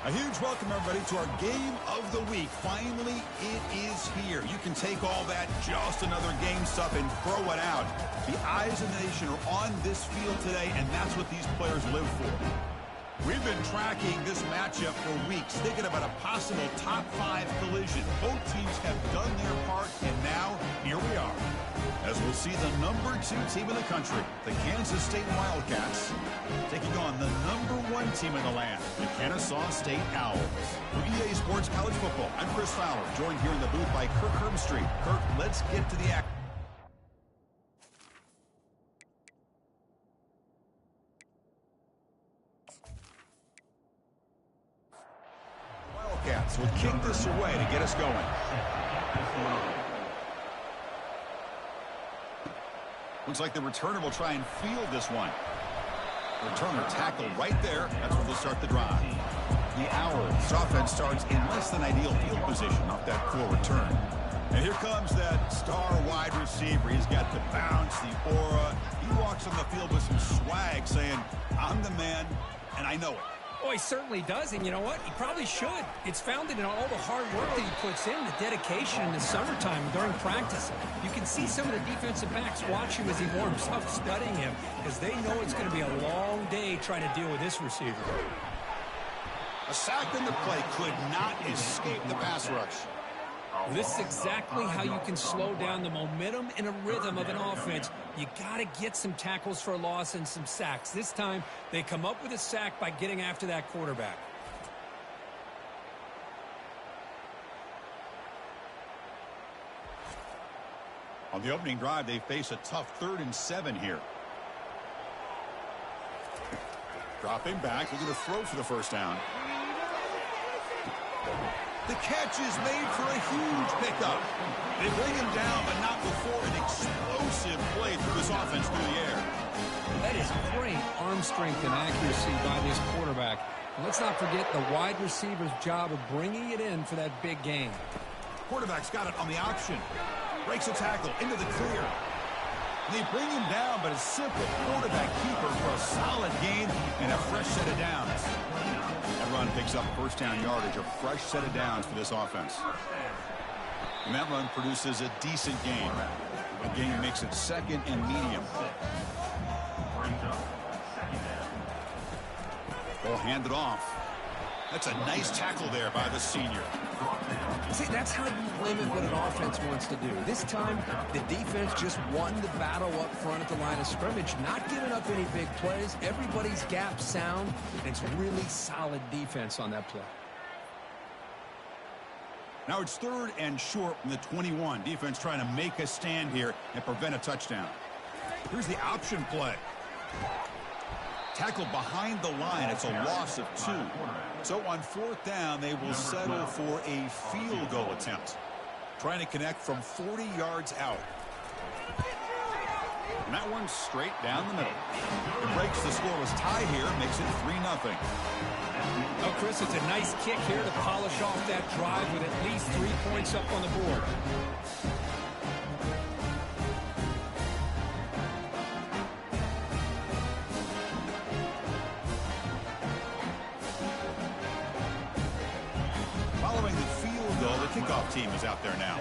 A huge welcome, everybody, to our game of the week. Finally, it is here. You can take all that just another game stuff and throw it out. The eyes of the nation are on this field today, and that's what these players live for. We've been tracking this matchup for weeks, thinking about a possible top 5 collision. Both teams have done their part, and now here we are. As we'll see the number 2 team in the country, the Kansas State Wildcats, taking on the number 1 team in the land, the Kennesaw State Owls. For EA Sports College Football, I'm Chris Fowler, joined here in the booth by Kirk Herbstreit. Kirk, let's get to the action. Wildcats will kick this away to get us going. Looks like the returner will try and field this one. Returner tackled right there. That's where they'll start the drive. The Owls offense starts in less than ideal field position off that poor return. And here comes that star wide receiver. He's got the bounce, the aura. He walks on the field with some swag saying, I'm the man, and I know it. Oh, he certainly does, and you know what? He probably should. It's founded in all the hard work that he puts in, the dedication in the summertime during practice. You can see some of the defensive backs watch him as he warms up, studying him, because they know it's going to be a long day trying to deal with this receiver. A sack in the play could not escape the pass rush. This is exactly how you can slow down the momentum and a rhythm of an offense. You got to get some tackles for a loss and some sacks. This time, they come up with a sack by getting after that quarterback. On the opening drive, they face a tough 3rd and 7 here. Dropping back, looking to throw for the first down. The catch is made for a huge pickup. They bring him down, but not before an explosive play through this offense through the air. That is great arm strength and accuracy by this quarterback. And let's not forget the wide receiver's job of bringing it in for that big game. Quarterback's got it on the option. Breaks a tackle into the clear. They bring him down, but a simple quarterback keeper for a solid gain and a fresh set of downs. That run picks up first down yardage, a fresh set of downs for this offense. And that run produces a decent gain. The gain makes it 2nd and medium. They'll hand it off. That's a nice tackle there by the senior. See, that's how you limit what an offense wants to do. This time, the defense just won the battle up front at the line of scrimmage, not giving up any big plays. Everybody's gap sound, and it's really solid defense on that play. Now it's 3rd and short from the 21. Defense trying to make a stand here and prevent a touchdown. Here's the option play. Tackled behind the line. It's a loss of 2. So on 4th down, they will settle for a field goal attempt. Trying to connect from 40 yards out. And that one's straight down the middle. It breaks the scoreless tie here, makes it 3-0. Oh, Chris, it's a nice kick here to polish off that drive with at least 3 points up on the board. Following the field goal, the kickoff team is out there now.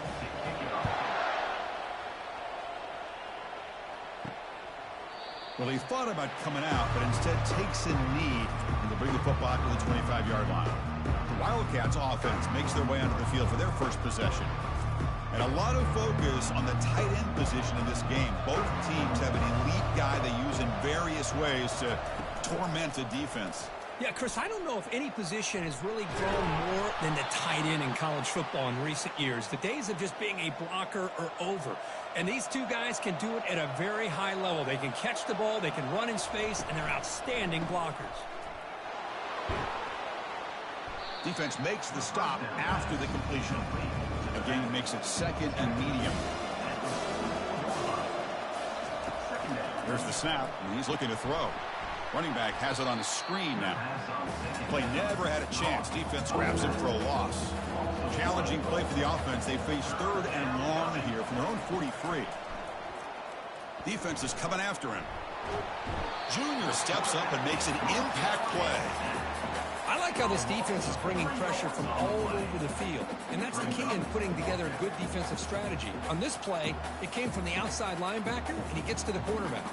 Well, he thought about coming out, but instead takes a knee and to bring the football to the 25-yard line. The Wildcats offense makes their way onto the field for their first possession. And a lot of focus on the tight end position in this game. Both teams have an elite guy they use in various ways to torment a defense. Yeah, Chris, I don't know if any position has really grown more than the tight end in college football in recent years. The days of just being a blocker are over. And these two guys can do it at a very high level. They can catch the ball, they can run in space, and they're outstanding blockers. Defense makes the stop after the completion. The game makes it 2nd and medium. There's the snap, and he's looking to throw. Running back has it on the screen now. Play never had a chance. Defense grabs it for a loss. Challenging play for the offense. They face 3rd and long here from their own 43. Defense is coming after him. Junior steps up and makes an impact play. I like how this defense is bringing pressure from all over the field, and that's the key in putting together a good defensive strategy. On this play, it came from the outside linebacker, and he gets to the quarterback.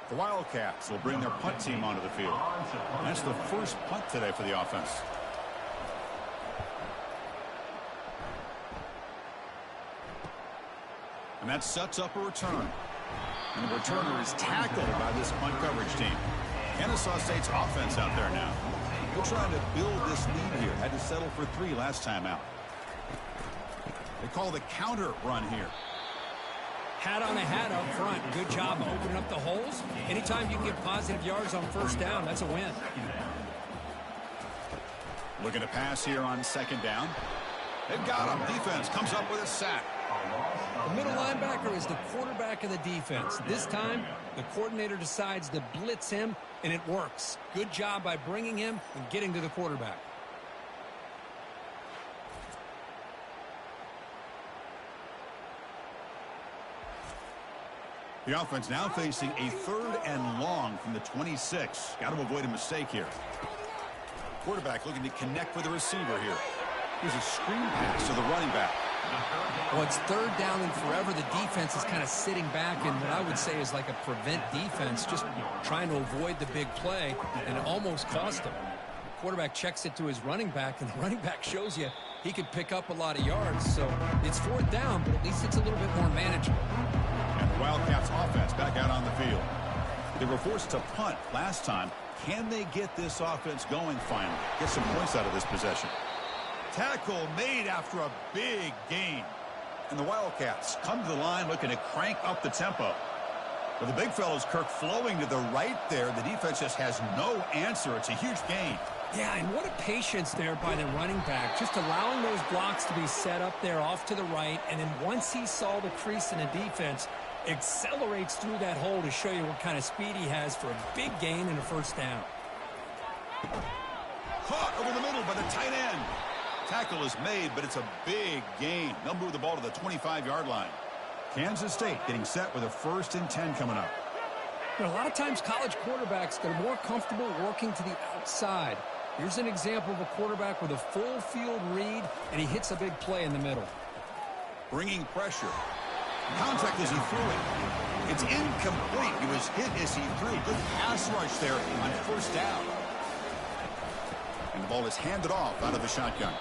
The Wildcats will bring their punt team onto the field. That's the first punt today for the offense. And that sets up a return. And the returner is tackled by this punt coverage team. Kennesaw State's offense out there now. They're trying to build this lead here. Had to settle for 3 last time out. They call the counter run here. Hat on a hat up front. Good job of opening up the holes. Anytime you can get positive yards on first down, that's a win. Looking to pass here on second down. They've got him. Defense comes up with a sack. The middle linebacker is the quarterback of the defense. This time, the coordinator decides to blitz him, and it works. Good job by bringing him and getting to the quarterback. The offense now facing a 3rd and long from the 26. Got to avoid a mistake here. Quarterback looking to connect with the receiver here. Here's a screen pass to the running back. Well, it's 3rd down and forever. The defense is kind of sitting back in what I would say is like a prevent defense, just trying to avoid the big play, and it almost cost them. The quarterback checks it to his running back, and the running back shows you he could pick up a lot of yards. So it's 4th down, but at least it's a little bit more manageable. And the Wildcats offense back out on the field. They were forced to punt last time. Can they get this offense going finally? Get some points out of this possession. Tackle made after a big gain. And the Wildcats come to the line looking to crank up the tempo. Well, the big fellows, Kirk, flowing to the right there. The defense just has no answer. It's a huge gain. Yeah, and what a patience there by the running back. Just allowing those blocks to be set up there off to the right. And then once he saw the crease in the defense, accelerates through that hole to show you what kind of speed he has for a big gain and a first down. Caught over the middle by the tight end. Tackle is made, but it's a big gain. They'll move the ball to the 25-yard line. Kansas State getting set with a 1st and 10 coming up. You know, a lot of times college quarterbacks, they're more comfortable working to the outside. Here's an example of a quarterback with a full field read, and he hits a big play in the middle. Bringing pressure. Contact as he threw it. It's incomplete. He was hit as he threw. Good pass rush there on 1st down. And the ball is handed off out of the shotgun.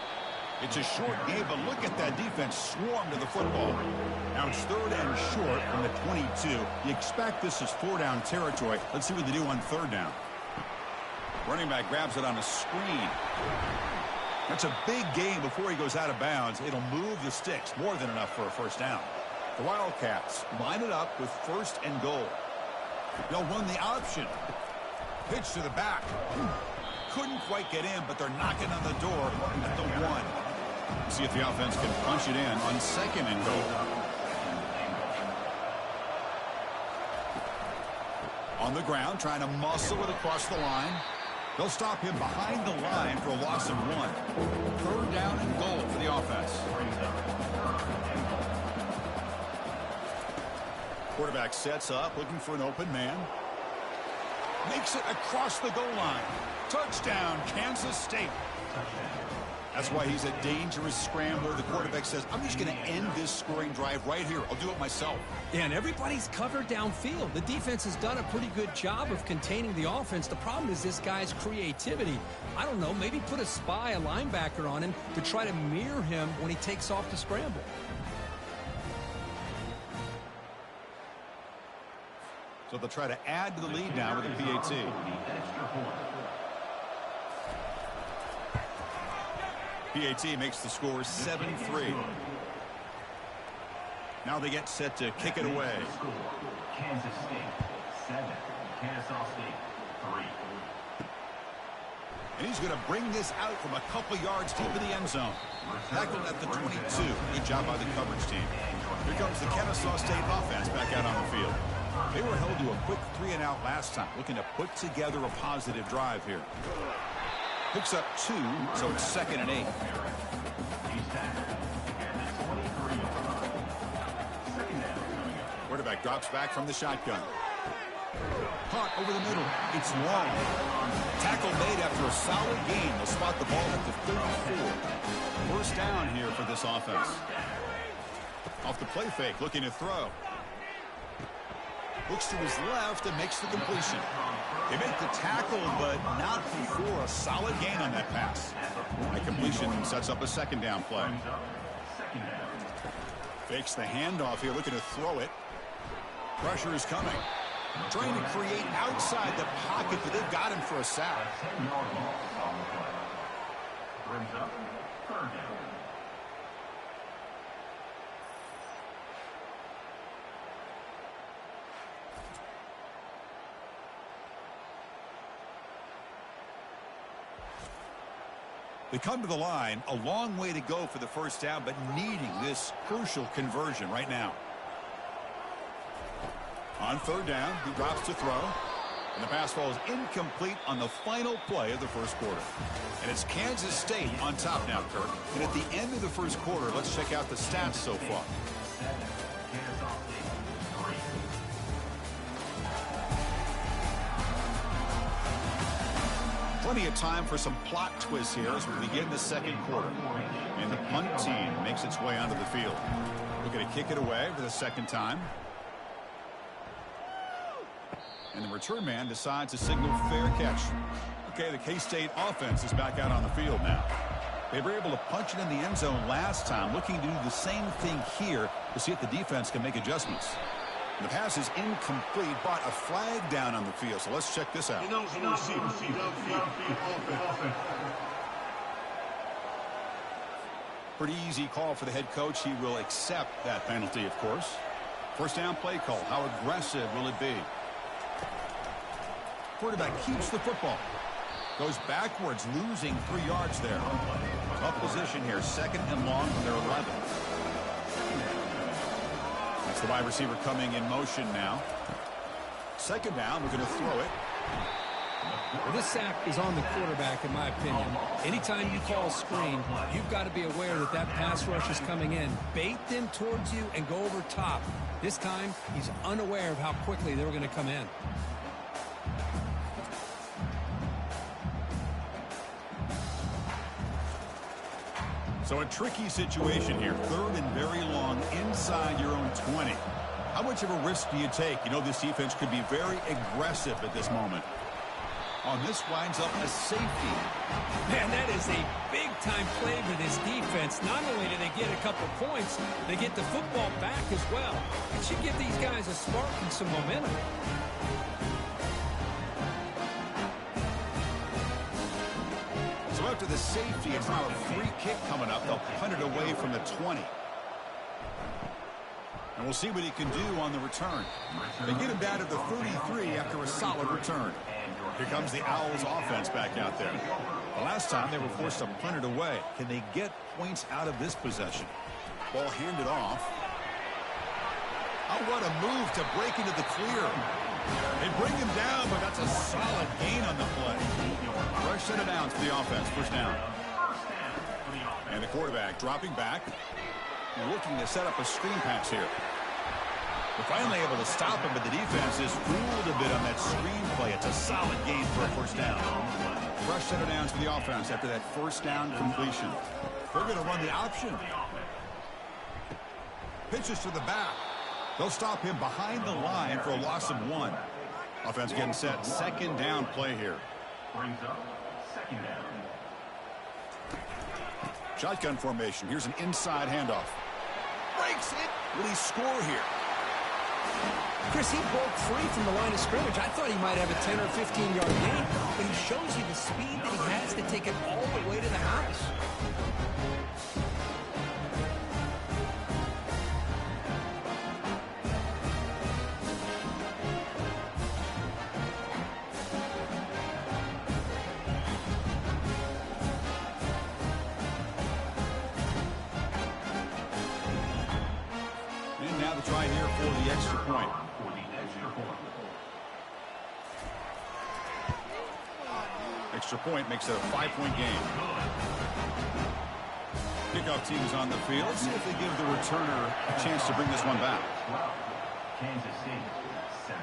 It's a short game, but look at that defense swarm to the football. Now it's 3rd and short from the 22. You expect this is 4-down territory. Let's see what they do on 3rd down. Running back grabs it on a screen. That's a big gain before he goes out of bounds. It'll move the sticks. More than enough for a first down. The Wildcats line it up with 1st and goal. They'll run the option. Pitch to the back. Couldn't quite get in, but they're knocking on the door at the 1. See if the offense can punch it in on 2nd and goal. On the ground, trying to muscle it across the line. They'll stop him behind the line for a loss of 1. 3rd down and goal for the offense. Quarterback sets up, looking for an open man. Makes it across the goal line. Touchdown, Kansas State. That's why he's a dangerous scrambler. The quarterback says, I'm just going to end this scoring drive right here. I'll do it myself. Yeah, and everybody's covered downfield. The defense has done a pretty good job of containing the offense. The problem is this guy's creativity. I don't know, maybe put a spy, a linebacker on him to try to mirror him when he takes off to scramble. So they'll try to add to the lead now with a PAT. PAT makes the score 7-3. Now they get set to kick it away. Kansas State 7, Kennesaw State 3. And he's going to bring this out from a couple yards deep in the end zone. Tackled at the 22. Good job by the coverage team. Here comes the Kennesaw State offense back out on the field. They were held to a quick 3-and-out last time, looking to put together a positive drive here. Picks up 2, so it's 2nd and 8. Drops back from the shotgun. Caught over the middle. It's long. Tackle made after a solid gain. They'll spot the ball at the 34. First down here for this offense. Off the play fake, looking to throw. Looks to his left and makes the completion. They make the tackle, but not before a solid gain on that pass. That completion sets up a second down play. Fakes the handoff here, looking to throw it. Pressure is coming. Trying to create outside the pocket, but they've got him for a sack. Brings up third down. They come to the line, a long way to go for the first down, but needing this crucial conversion right now. On third down, he drops to throw. And the pass falls incomplete on the final play of the first quarter. And it's Kansas State on top now, Kirk. And at the end of the first quarter, let's check out the stats so far. Plenty of time for some plot twists here as we begin the second quarter. And the punt team makes its way onto the field. Looking to kick it away for the second time. And the return man decides to signal fair catch. Okay, the K-State offense is back out on the field now. They were able to punch it in the end zone last time, looking to do the same thing here to see if the defense can make adjustments. The pass is incomplete, but a flag down on the field. So let's check this out. Pretty easy call for the head coach. He will accept that penalty, of course. First down play call. How aggressive will it be? Quarterback keeps the football. Goes backwards, losing 3 yards there. Tough position here. Second and long from their 11. That's the wide receiver coming in motion now. Second down, we're going to throw it. Well, this sack is on the quarterback, in my opinion. Anytime you call screen, you've got to be aware that that pass rush is coming in. Bait them towards you and go over top. This time, he's unaware of how quickly they're going to come in. So a tricky situation here. Third and very long inside your own 20. How much of a risk do you take? You know this defense could be very aggressive at this moment. On this winds up a safety. Man, that is a big-time play for this defense. Not only do they get a couple points, they get the football back as well. It should give these guys a spark and some momentum. So after the safety, it's now a free kick coming up. They'll punt it away from the 20. And we'll see what he can do on the return. They get him down to the 33 after a solid return. Here comes the Owls offense back out there. The last time they were forced to punt it away. Can they get points out of this possession? Ball handed off. Oh, what a move to break into the clear. They bring him down, but that's a solid gain on the play. Fresh set of downs for the offense. First down. And the quarterback dropping back. Looking to set up a screen pass here. They're finally able to stop him, but the defense is fooled a bit on that screen play. It's a solid gain for a first down. Fresh set of downs for the offense after that first down completion. They're going to run the option. Pitches to the back. They'll stop him behind the line for a loss of 1. Offense getting set. Second down play here. Brings up second down. Shotgun formation. Here's an inside handoff. Breaks it. Will he score here? Chris, he broke free from the line of scrimmage. I thought he might have a 10 or 15-yard gain, but he shows you the speed that he has to take it all the way to the house. And now the try here for the extra point. Extra point makes it a 5-point game. Kickoff team is on the field. Let's see if they give the returner a chance to bring this one back. Kansas State 7.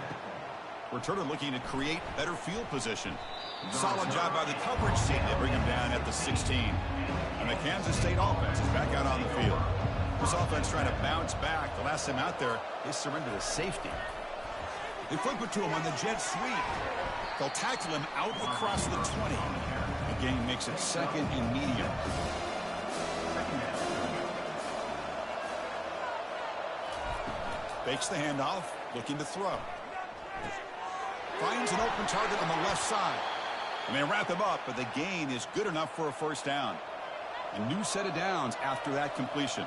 Returner looking to create better field position. Solid job by the coverage team. They bring him down at the 16. And the Kansas State offense is back out on the field. This offense trying to bounce back. The last time out there, they surrendered a safety. They flip it to him on the jet sweep. They'll tackle him out across the 20. The game makes it second and medium. Fakes the handoff, looking to throw. Finds an open target on the left side. And they wrap him up, but the gain is good enough for a first down. A new set of downs after that completion.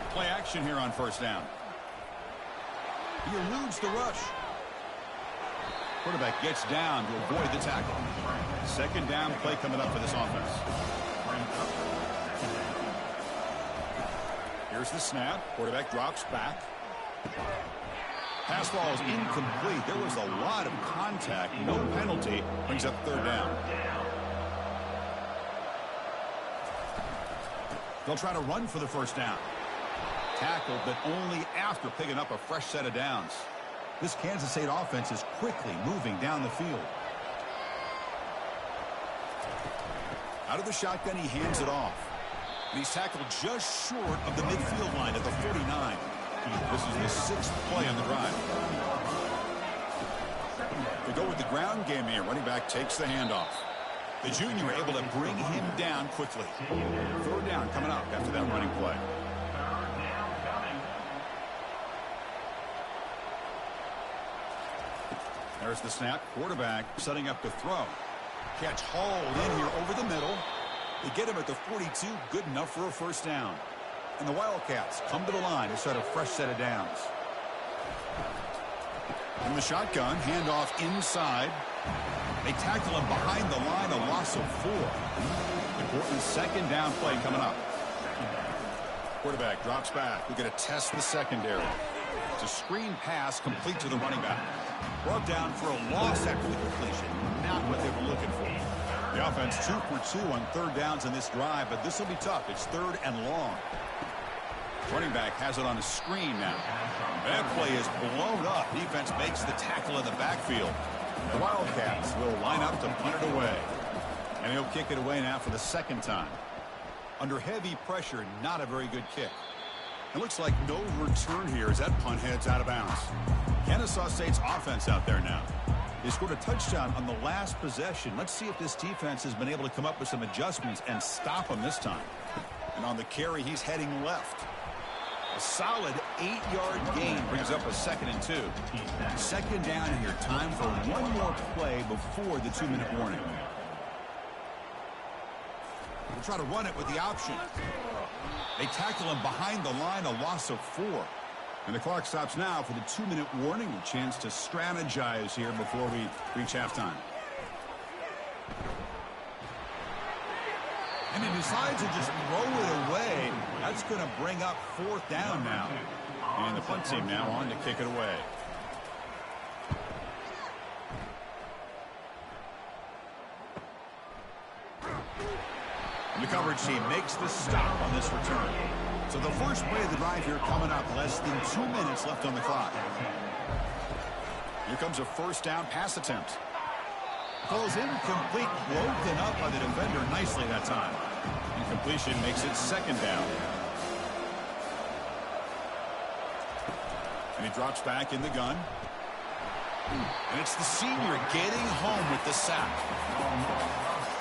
Play action here on first down. He eludes the rush. Quarterback gets down to avoid the tackle. Second down play coming up for this offense. Here's the snap. Quarterback drops back. Pass ball is incomplete. There was a lot of contact. No penalty. Brings up third down. They'll try to run for the first down. Tackled, but only after picking up a fresh set of downs. This Kansas State offense is quickly moving down the field. Out of the shotgun, he hands it off. And he's tackled just short of the midfield line at the 49. This is the sixth play on the drive. They go with the ground game here. Running back takes the handoff. The junior able to bring him down quickly. Third down coming up after that running play. There's the snap. Quarterback setting up to throw. Catch hauled in here over the middle. They get him at the 42. Good enough for a first down. And the Wildcats come to the line to set a fresh set of downs. In the shotgun, handoff inside. They tackle him behind the line, a loss of 4. Important second down play coming up. Quarterback drops back. We're going to test the secondary. It's a screen pass complete to the running back. Brought down for a loss after the completion. Not what they were looking for. The offense 2 for 2 on third downs in this drive, but this will be tough. It's third and long. Running back has it on a screen now. That play is blown up. Defense makes the tackle in the backfield. The Wildcats will line up to punt it away. And he'll kick it away now for the second time. Under heavy pressure, not a very good kick. It looks like no return here as that punt heads out of bounds. Kennesaw State's offense out there now. They scored a touchdown on the last possession. Let's see if this defense has been able to come up with some adjustments and stop them this time. And on the carry, he's heading left. A solid 8-yard gain brings up a 2nd and 2. Second down here. Time for one more play before the 2-minute warning. We'll try to run it with the option. They tackle him behind the line, a loss of 4. And the clock stops now for the 2-minute warning. A chance to strategize here before we reach halftime. And he decides to just throw it away. That's going to bring up 4th down now. And the punt team now on to kick it away. And the coverage team makes the stop on this return. So the first play of the drive here coming up. Less than 2 minutes left on the clock. Here comes a first down pass attempt. Falls incomplete, broken up by the defender nicely that time. Incompletion makes it 2nd down. And he drops back in the gun. And it's the senior getting home with the sack.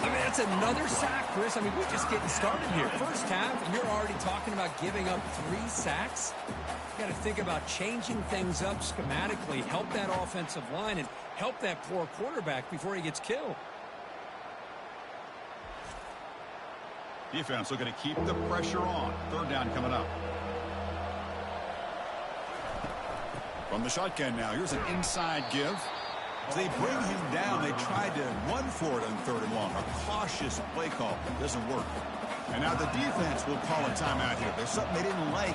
I mean, that's another sack, Chris. I mean, we're just getting started here. First half, and you're already talking about giving up 3 sacks. You got to think about changing things up schematically, help that offensive line, and help that poor quarterback before he gets killed. Defense looking to keep the pressure on. Third down coming up. From the shotgun now, here's an inside give. As they bring him down, they tried to run for it on 3rd and long. A cautious play call. Doesn't work. And now the defense will call a timeout here. There's something they didn't like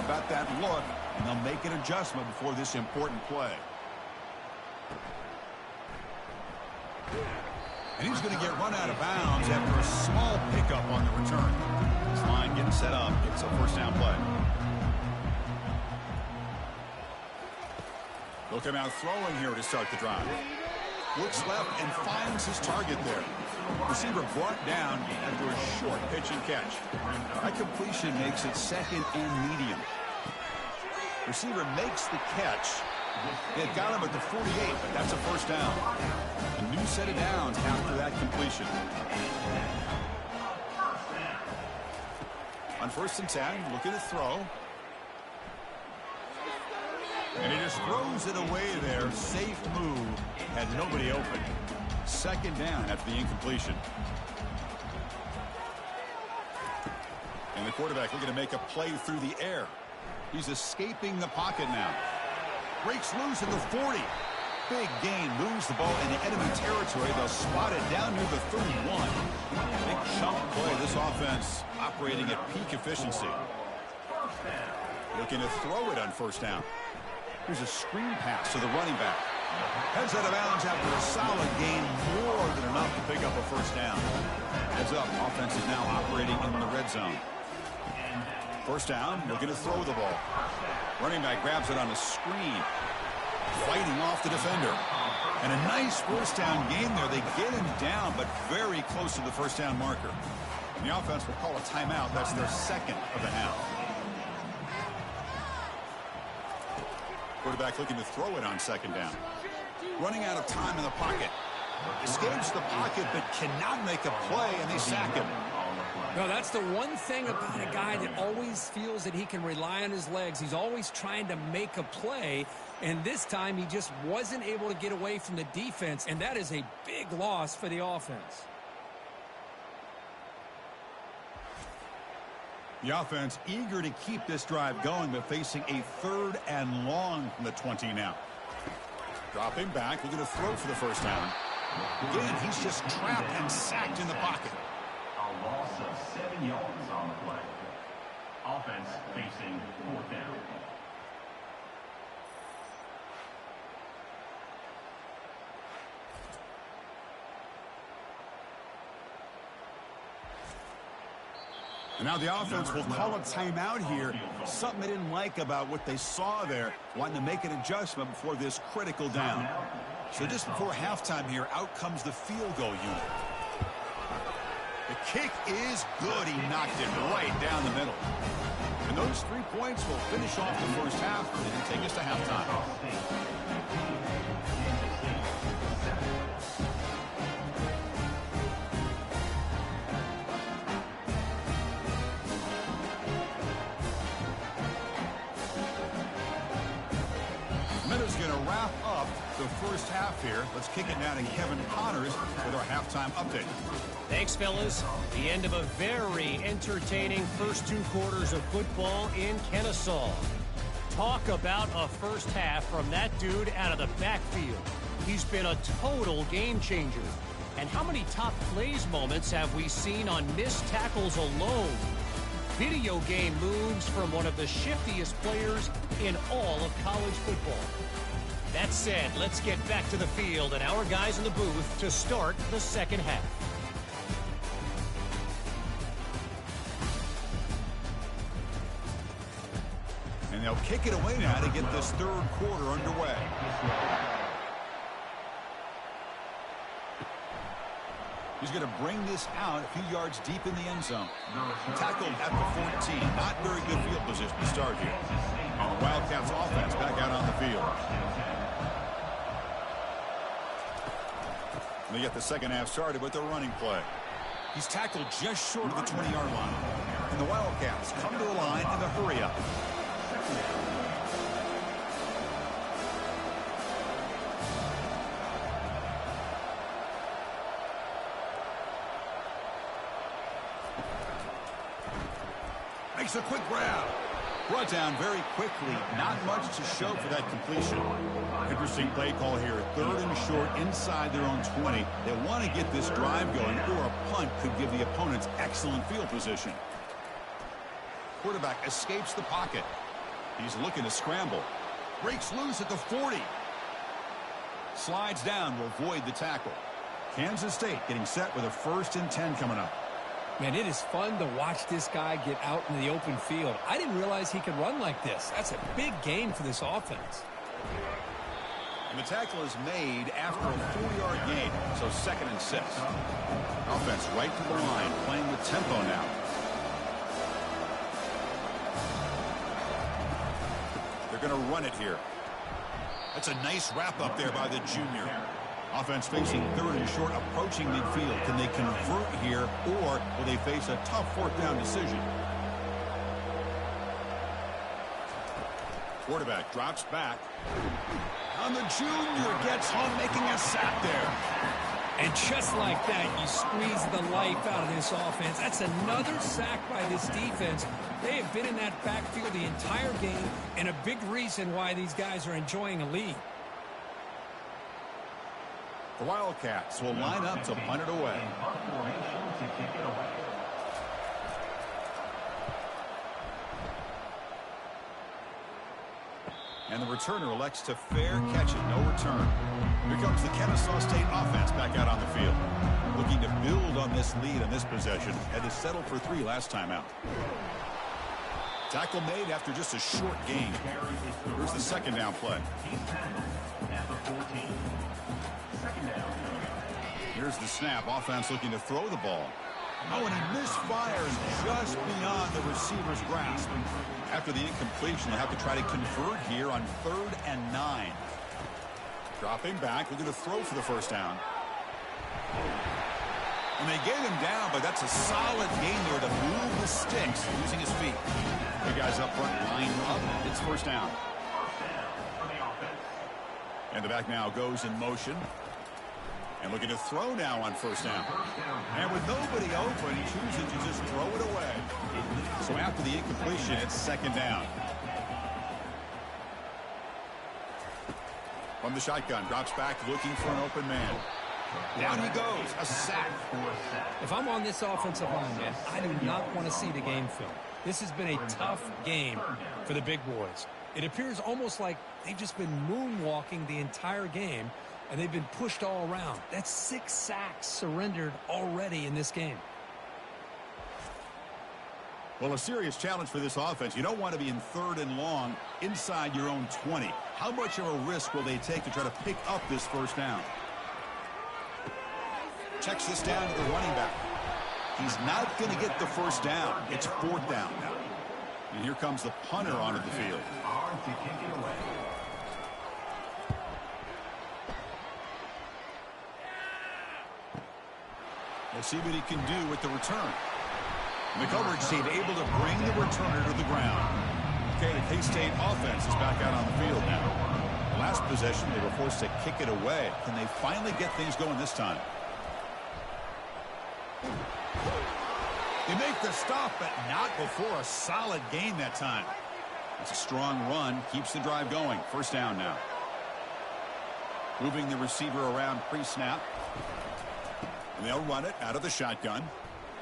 about that look, and they'll make an adjustment before this important play. And he's going to get run out of bounds after a small pickup on the return. This line getting set up. It's a first down play. He'll come out throwing here to start the drive. Looks left and finds his target there. Receiver brought down after a short pitch and catch. That completion makes it second and medium. Receiver makes the catch. It got him at the 48, but that's a first down. A new set of downs after that completion. On 1st and 10, looking to throw. And he just throws it away there. Safe move. Had nobody open. Second down after the incompletion. And the quarterback looking to make a play through the air. He's escaping the pocket now. Breaks loose at the 40. Big gain. Moves the ball into enemy territory. They'll spot it down near the 31. Big chunk play. This offense operating at peak efficiency. Looking to throw it on 1st down. Here's a screen pass to the running back. Heads out of bounds after a solid gain. More than enough to pick up a 1st down. Heads up. Offense is now operating in the red zone. 1st down. Looking to throw the ball. Running back grabs it on a screen. Fighting off the defender. And a nice 1st down gain there. They get him down, but very close to the 1st down marker. And the offense will call a timeout. That's their second of the half. Quarterback looking to throw it on 2nd down. Running out of time in the pocket. Escapes the pocket, but cannot make a play, and they sack him. No, that's the one thing about a guy that always feels that he can rely on his legs. He's always trying to make a play, and this time he just wasn't able to get away from the defense, and that is a big loss for the offense. The offense eager to keep this drive going, but facing a 3rd and long from the 20 now. Dropping back, looking to throw for the 1st down. Again, he's just trapped and sacked in the pocket. A loss of 7 yards on the play. Offense facing 4th down. And now the offense will call a timeout here. Something they didn't like about what they saw there. Wanting to make an adjustment before this critical down. So just before halftime here, out comes the field goal unit. The kick is good. He knocked it right down the middle. And those 3 points will finish off the 1st half and take us to halftime. Going to wrap up the 1st half here. Let's kick it now to Kevin Connors with our halftime update. Thanks, fellas. The end of a very entertaining first 2 quarters of football in Kennesaw. Talk about a 1st half from that dude out of the backfield. He's been a total game changer. And how many top plays moments have we seen on missed tackles alone? Video game moves from one of the shiftiest players in all of college football. That said, let's get back to the field and our guys in the booth to start the 2nd half. And they'll kick it away now to get this 3rd quarter underway. He's going to bring this out a few yards deep in the end zone. Tackled at the 14. Not very good field position to start here. And the Wildcats offense back out on the field. They get the 2nd half started with their running play. He's tackled just short of the 20-yard line. And the Wildcats come to the line in the hurry up. Makes a quick grab. Brought down very quickly. Not much to show for that completion. Interesting play call here. 3rd and short inside their own 20. They want to get this drive going, or a punt could give the opponents excellent field position. Quarterback escapes the pocket. He's looking to scramble. Breaks loose at the 40. Slides down to avoid the tackle. Kansas State getting set with a 1st and 10 coming up. Man, it is fun to watch this guy get out in the open field. I didn't realize he could run like this. That's a big game for this offense. And the tackle is made after a 4-yard gain, so 2nd and 6. Offense right to the line, playing with tempo now. They're going to run it here. That's a nice wrap up there by the junior. Offense facing 3rd and short, approaching midfield. Can they convert here, or will they face a tough 4th down decision? Quarterback drops back. And the junior gets home, making a sack there. And just like that, you squeeze the life out of this offense. That's another sack by this defense. They have been in that backfield the entire game, and a big reason why these guys are enjoying a lead. The Wildcats will line up to punt it away. And the returner elects to fair catch it. No return. Here comes the Kennesaw State offense back out on the field. Looking to build on this lead on this possession. Had to settle for 3 last time out. Tackle made after just a short gain. Here's the 2nd down play. Here's the snap. Offense looking to throw the ball. Oh, and he misfires just beyond the receiver's grasp. After the incompletion, they'll have to try to convert here on 3rd and 9. Dropping back, looking to throw for the 1st down. And they get him down, but that's a solid gain there to move the sticks using his feet. The guys up front line up. It's 1st down. And the back now goes in motion. And looking to throw now on 1st down. And with nobody open, he chooses to just throw it away. So after the incompletion, it's 2nd down. From the shotgun, drops back looking for an open man. Down he goes, a sack. If I'm on this offensive line, man, I do not want to see the game film. This has been a tough game for the big boys. It appears almost like they've just been moonwalking the entire game, and they've been pushed all around. That's 6 sacks surrendered already in this game. Well, a serious challenge for this offense. You don't want to be in 3rd and long inside your own 20. How much of a risk will they take to try to pick up this 1st down? Checks this down to the running back. He's not going to get the 1st down. It's 4th down now. And here comes the punter onto the field. We'll see what he can do with the return. And the coverage team able to bring the returner to the ground. Okay, the K-State offense is back out on the field now. The last possession, they were forced to kick it away. Can they finally get things going this time? They make the stop, but not before a solid gain that time. It's a strong run, keeps the drive going. 1st down now. Moving the receiver around pre-snap. And they'll run it out of the shotgun.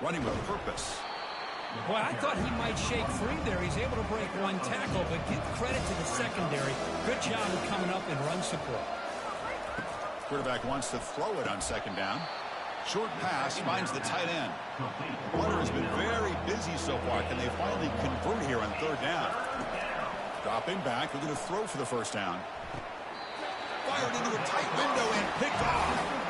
Running with purpose. Boy, I thought he might shake free there. He's able to break 1 tackle, but give credit to the secondary. Good job of coming up in run support. Quarterback wants to throw it on 2nd down. Short pass finds the tight end. Hunter has been very busy so far. Can they finally convert here on 3rd down? Dropping back, looking to throw for the 1st down. Fired into a tight window and picked off.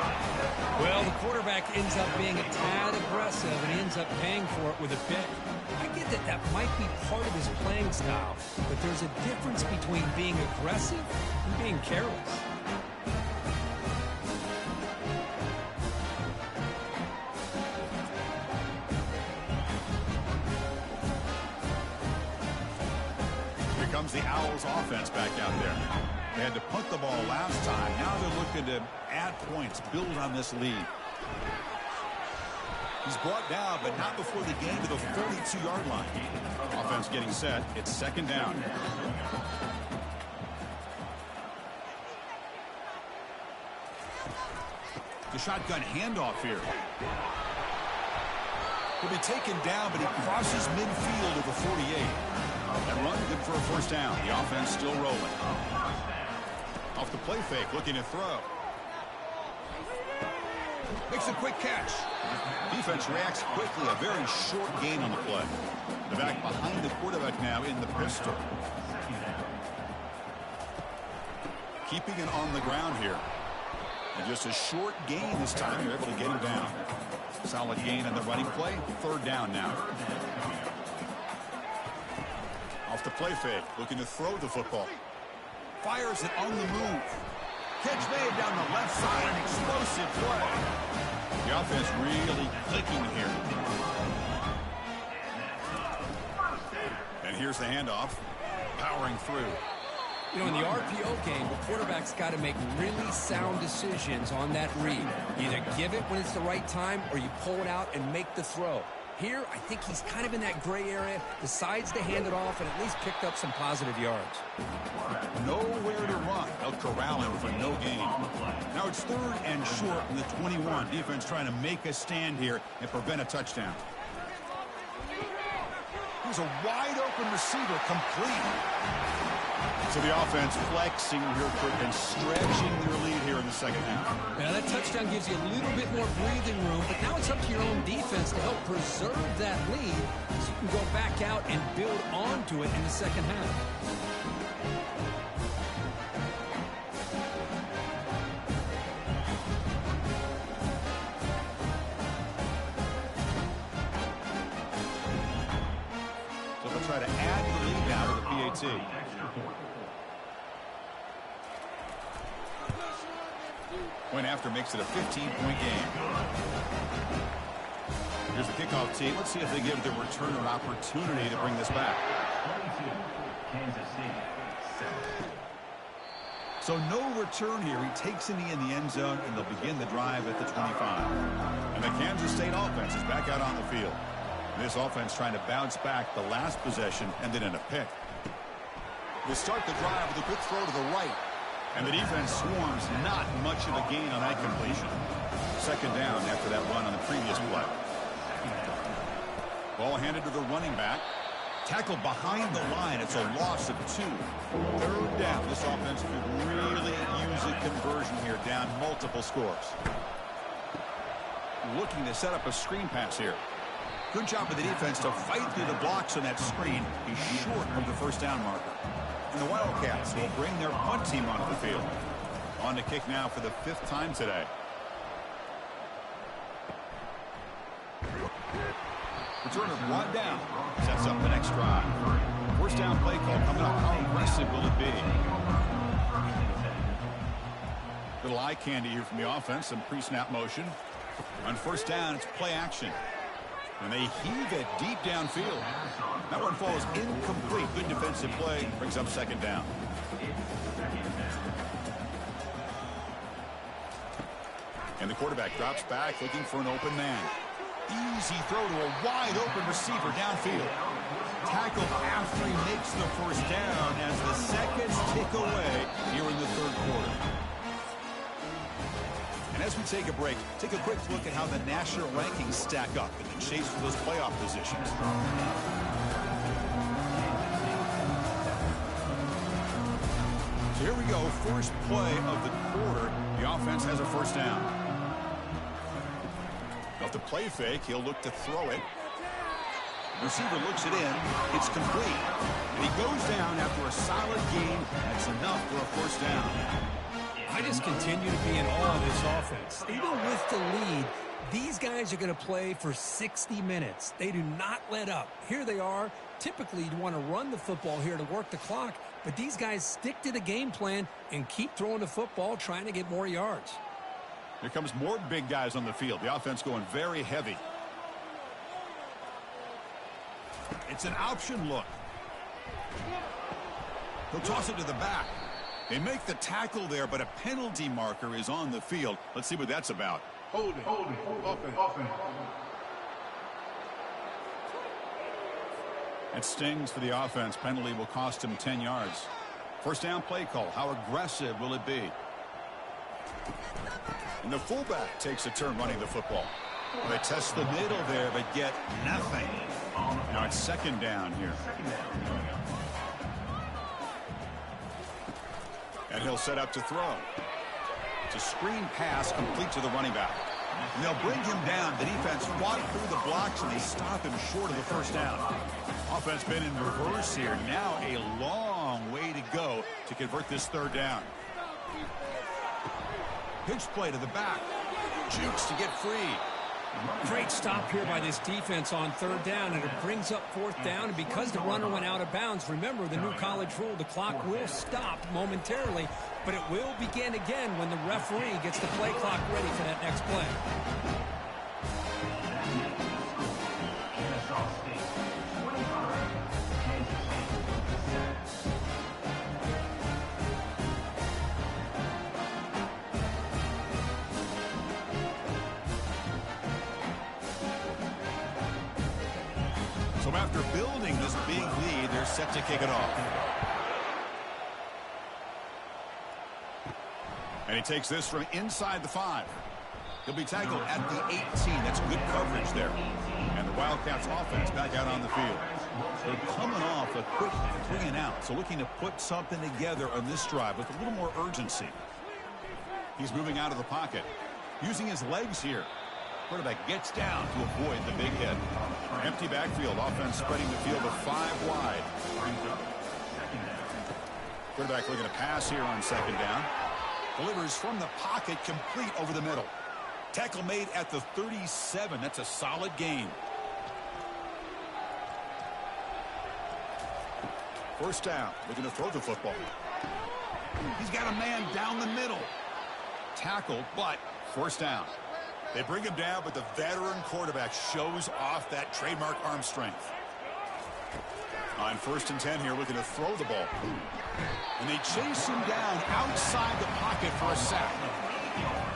Well, the quarterback ends up being a tad aggressive, and he ends up paying for it with a pick. I get that that might be part of his playing style, but there's a difference between being aggressive and being careless. Here comes the Owls offense back out there. They had to punt the ball last time. Now they're looking to add points, build on this lead. He's brought down, but not before the gain to the 42-yard line. Offense getting set. It's 2nd down. The shotgun handoff here. He'll be taken down, but he crosses midfield to the 48. That run good for a 1st down. The offense still rolling. Off the play fake, looking to throw. Makes a quick catch. Defense reacts quickly. A very short gain on the play. The back behind the quarterback now in the pistol. Keeping it on the ground here. And just a short gain this time. They're able to get him down. Solid gain on the running play. Third down now. Off the play fake. Looking to throw the football. Fires it on the move. Catch made down the left side. An explosive play. The offense really clicking here. And here's the handoff. Powering through. You know, in the RPO game, the quarterback's got to make really sound decisions on that read. Either give it when it's the right time or you pull it out and make the throw. Here, I think he's kind of in that gray area, decides to hand it off and at least picked up some positive yards. Nowhere to run. They'll corral him for no gain. Now it's third and short from the 21. Defense trying to make a stand here and prevent a touchdown. Here's a wide open receiver, complete. So the offense flexing here quick and stretching their lead here in the second half. Now that touchdown gives you a little bit more breathing room, but now it's up to your own defense to help preserve that lead so you can go back out and build onto it in the second half. So they'll try to add the lead now to the PAT. Point after makes it a 15-point game. Here's the kickoff team. Let's see if they give the returner an opportunity to bring this back. 22, Kansas City, 7. So no return here. He takes in the end zone, and they'll begin the drive at the 25. And the Kansas State offense is back out on the field. And this offense trying to bounce back the last possession, ended in a pick. They start the drive with a quick throw to the right. And the defense swarms, not much of a gain on that completion. Second down after that run on the previous play. Ball handed to the running back. Tackled behind the line. It's a loss of 2. Third down. This offense could really use a conversion here, down multiple scores. Looking to set up a screen pass here. Good job of the defense to fight through the blocks on that screen. He's short of the first down marker. And the Wildcats will bring their punt team onto the field. On to kick now for the 5th time today. Returner brought down. Sets up the next drive. First down play call coming up. How aggressive will it be? Little eye candy here from the offense. Some pre-snap motion. On first down, it's play action. And they heave it deep downfield. That one falls incomplete. Good defensive play. Brings up second down. And the quarterback drops back looking for an open man. Easy throw to a wide open receiver downfield. Tackled after he makes the first down as the seconds tick away here in the third quarter. And as we take a break, take a quick look at how the national rankings stack up in the chase for those playoff positions. So here we go, first play of the quarter. The offense has a first down. Off the play fake, he'll look to throw it. Receiver looks it in. It's complete. And he goes down after a solid gain. That's enough for a first down. I just continue to be in awe of this offense. Even with the lead, these guys are going to play for 60 minutes. They do not let up. Here they are. Typically, you want to run the football here to work the clock, but these guys stick to the game plan and keep throwing the football, trying to get more yards. Here comes more big guys on the field. The offense going very heavy. It's an option look. He'll toss it to the back. They make the tackle there, but a penalty marker is on the field. Let's see what that's about. Hold it. Offense. It stings for the offense. Penalty will cost him 10 yards. First down play call. How aggressive will it be? And the fullback takes a turn running the football. Well, they test the middle there, but get nothing. Now it's second down here. And he'll set up to throw. It's a screen pass complete to the running back. And they'll bring him down. The defense fought through the blocks, and they stop him short of the first down. Offense been in reverse here. Now a long way to go to convert this third down. Pitch play to the back. Jukes to get free. Great stop here by this defense on third down, and it brings up fourth down. And because the runner went out of bounds, remember the new college rule, the clock will stop momentarily, but it will begin again when the referee gets the play clock ready for that next play. So after building this big lead, they're set to kick it off. And he takes this from inside the 5. He'll be tackled at the 18. That's good coverage there. And the Wildcats offense back out on the field. They're coming off a quick 3 and out, so looking to put something together on this drive with a little more urgency. He's moving out of the pocket, using his legs here. Quarterback gets down to avoid the big hit. Empty backfield, offense spreading the field of 5 wide. Quarterback looking to pass here on second down. Delivers from the pocket, complete over the middle. Tackle made at the 37. That's a solid gain. First down, looking to throw the football. He's got a man down the middle. Tackled, but first down. They bring him down, but the veteran quarterback shows off that trademark arm strength. On 1st and 10 here, looking to throw the ball. And they chase him down outside the pocket for a sack.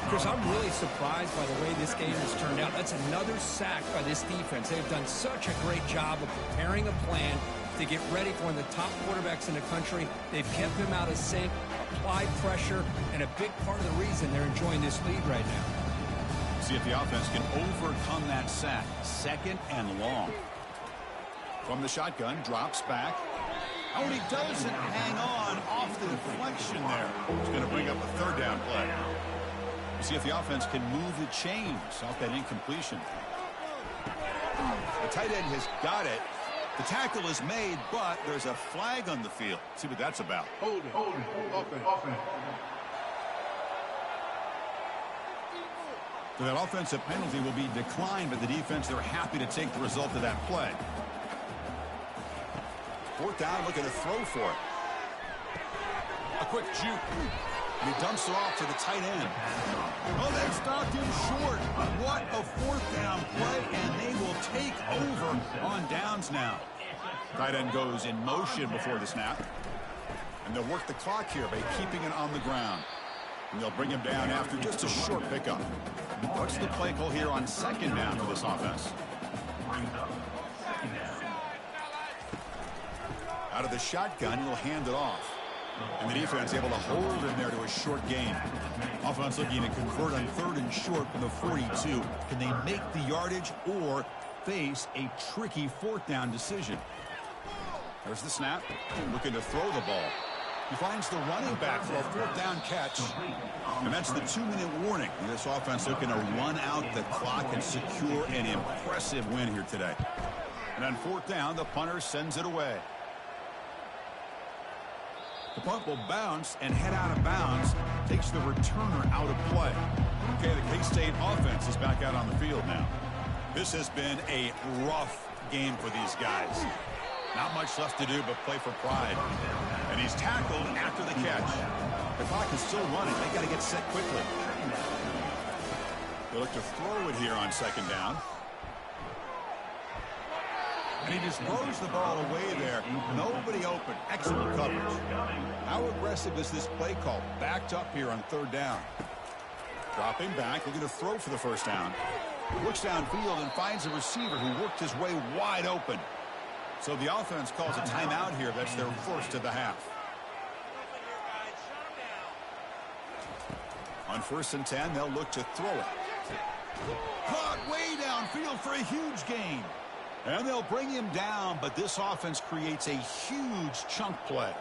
Chris, I'm really surprised by the way this game has turned out. That's another sack by this defense. They've done such a great job of preparing a plan to get ready for one of the top quarterbacks in the country. They've kept him out of sync, applied pressure, and a big part of the reason they're enjoying this lead right now. See if the offense can overcome that sack. 2nd and long. From the shotgun, drops back. Oh, and he doesn't hang on off the deflection there. It's going to bring up a 3rd down play. See if the offense can move the chains off that incompletion. The tight end has got it. The tackle is made, but there's a flag on the field. See what that's about. Hold it. Offense. So that offensive penalty will be declined by the defense. They're happy to take the result of that play. 4th down, looking to throw for it. A quick juke. And he dumps it off to the tight end. Oh, they've stopped him short. What a 4th down play, and they will take over on downs now. Tight end goes in motion before the snap. And they'll work the clock here by keeping it on the ground. And they'll bring him down after just a short pickup. What's the play call here on 2nd down for this offense? Out of the shotgun, he'll hand it off. And the defense able to hold him there to a short gain. Offense looking to convert on 3rd and short from the 42. Can they make the yardage or face a tricky 4th down decision? There's the snap. Looking to throw the ball. He finds the running back for a 4th down catch. And that's the 2-minute warning. This offense looking to run out the clock and secure an impressive win here today. And on 4th down, the punter sends it away. The punt will bounce and head out of bounds. Takes the returner out of play. Okay, the K-State offense is back out on the field now. This has been a rough game for these guys. Not much left to do but play for pride. And he's tackled after the catch. The clock is still running. They got to get set quickly. They look to throw it here on 2nd down. And he just throws the ball away there. Nobody open. Excellent coverage. How aggressive is this play call? Backed up here on 3rd down. Dropping back. Looking to throw for the first down. Looks downfield and finds a receiver who worked his way wide open. So the offense calls a timeout here. That's their first of the half. On 1st and 10, they'll look to throw it. Caught way downfield for a huge gain. And they'll bring him down, but this offense creates a huge chunk play.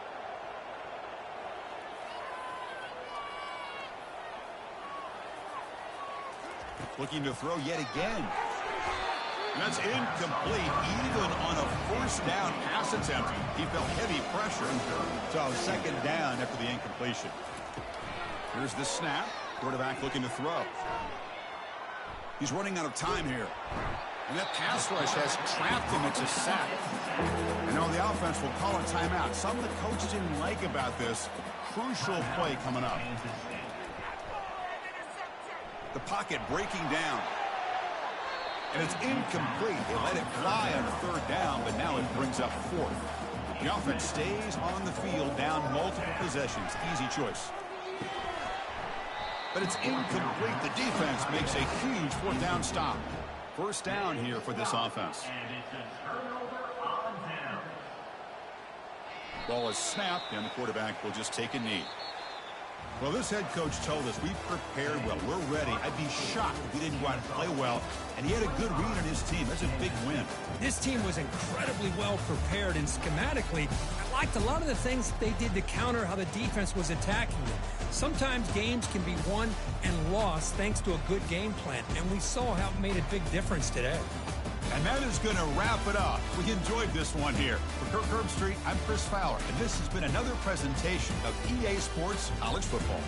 Looking to throw yet again. That's incomplete. Even on a first down pass attempt, he felt heavy pressure. So second down after the incompletion. Here's the snap. Quarterback looking to throw. He's running out of time here. And that pass rush has trapped him. It's a sack. And now the offense will call a timeout. Something the coach didn't like about this. Crucial play coming up. The pocket breaking down. And it's incomplete. They let it fly on a third down, but now it brings up fourth. The offense stays on the field, down multiple possessions. Easy choice. But it's incomplete. The defense makes a huge fourth down stop. First down here for this offense. And it's a turnover on down. Ball is snapped, and the quarterback will just take a knee. Well, this head coach told us we prepared well. We're ready. I'd be shocked if we didn't go out and play well. And he had a good read on his team. That's a big win. This team was incredibly well prepared, and schematically, I liked a lot of the things they did to counter how the defense was attacking them. Sometimes games can be won and lost thanks to a good game plan, and we saw how it made a big difference today. And that is going to wrap it up. We enjoyed this one here. For Kirk Herbstreit, I'm Chris Fowler, and this has been another presentation of EA Sports College Football.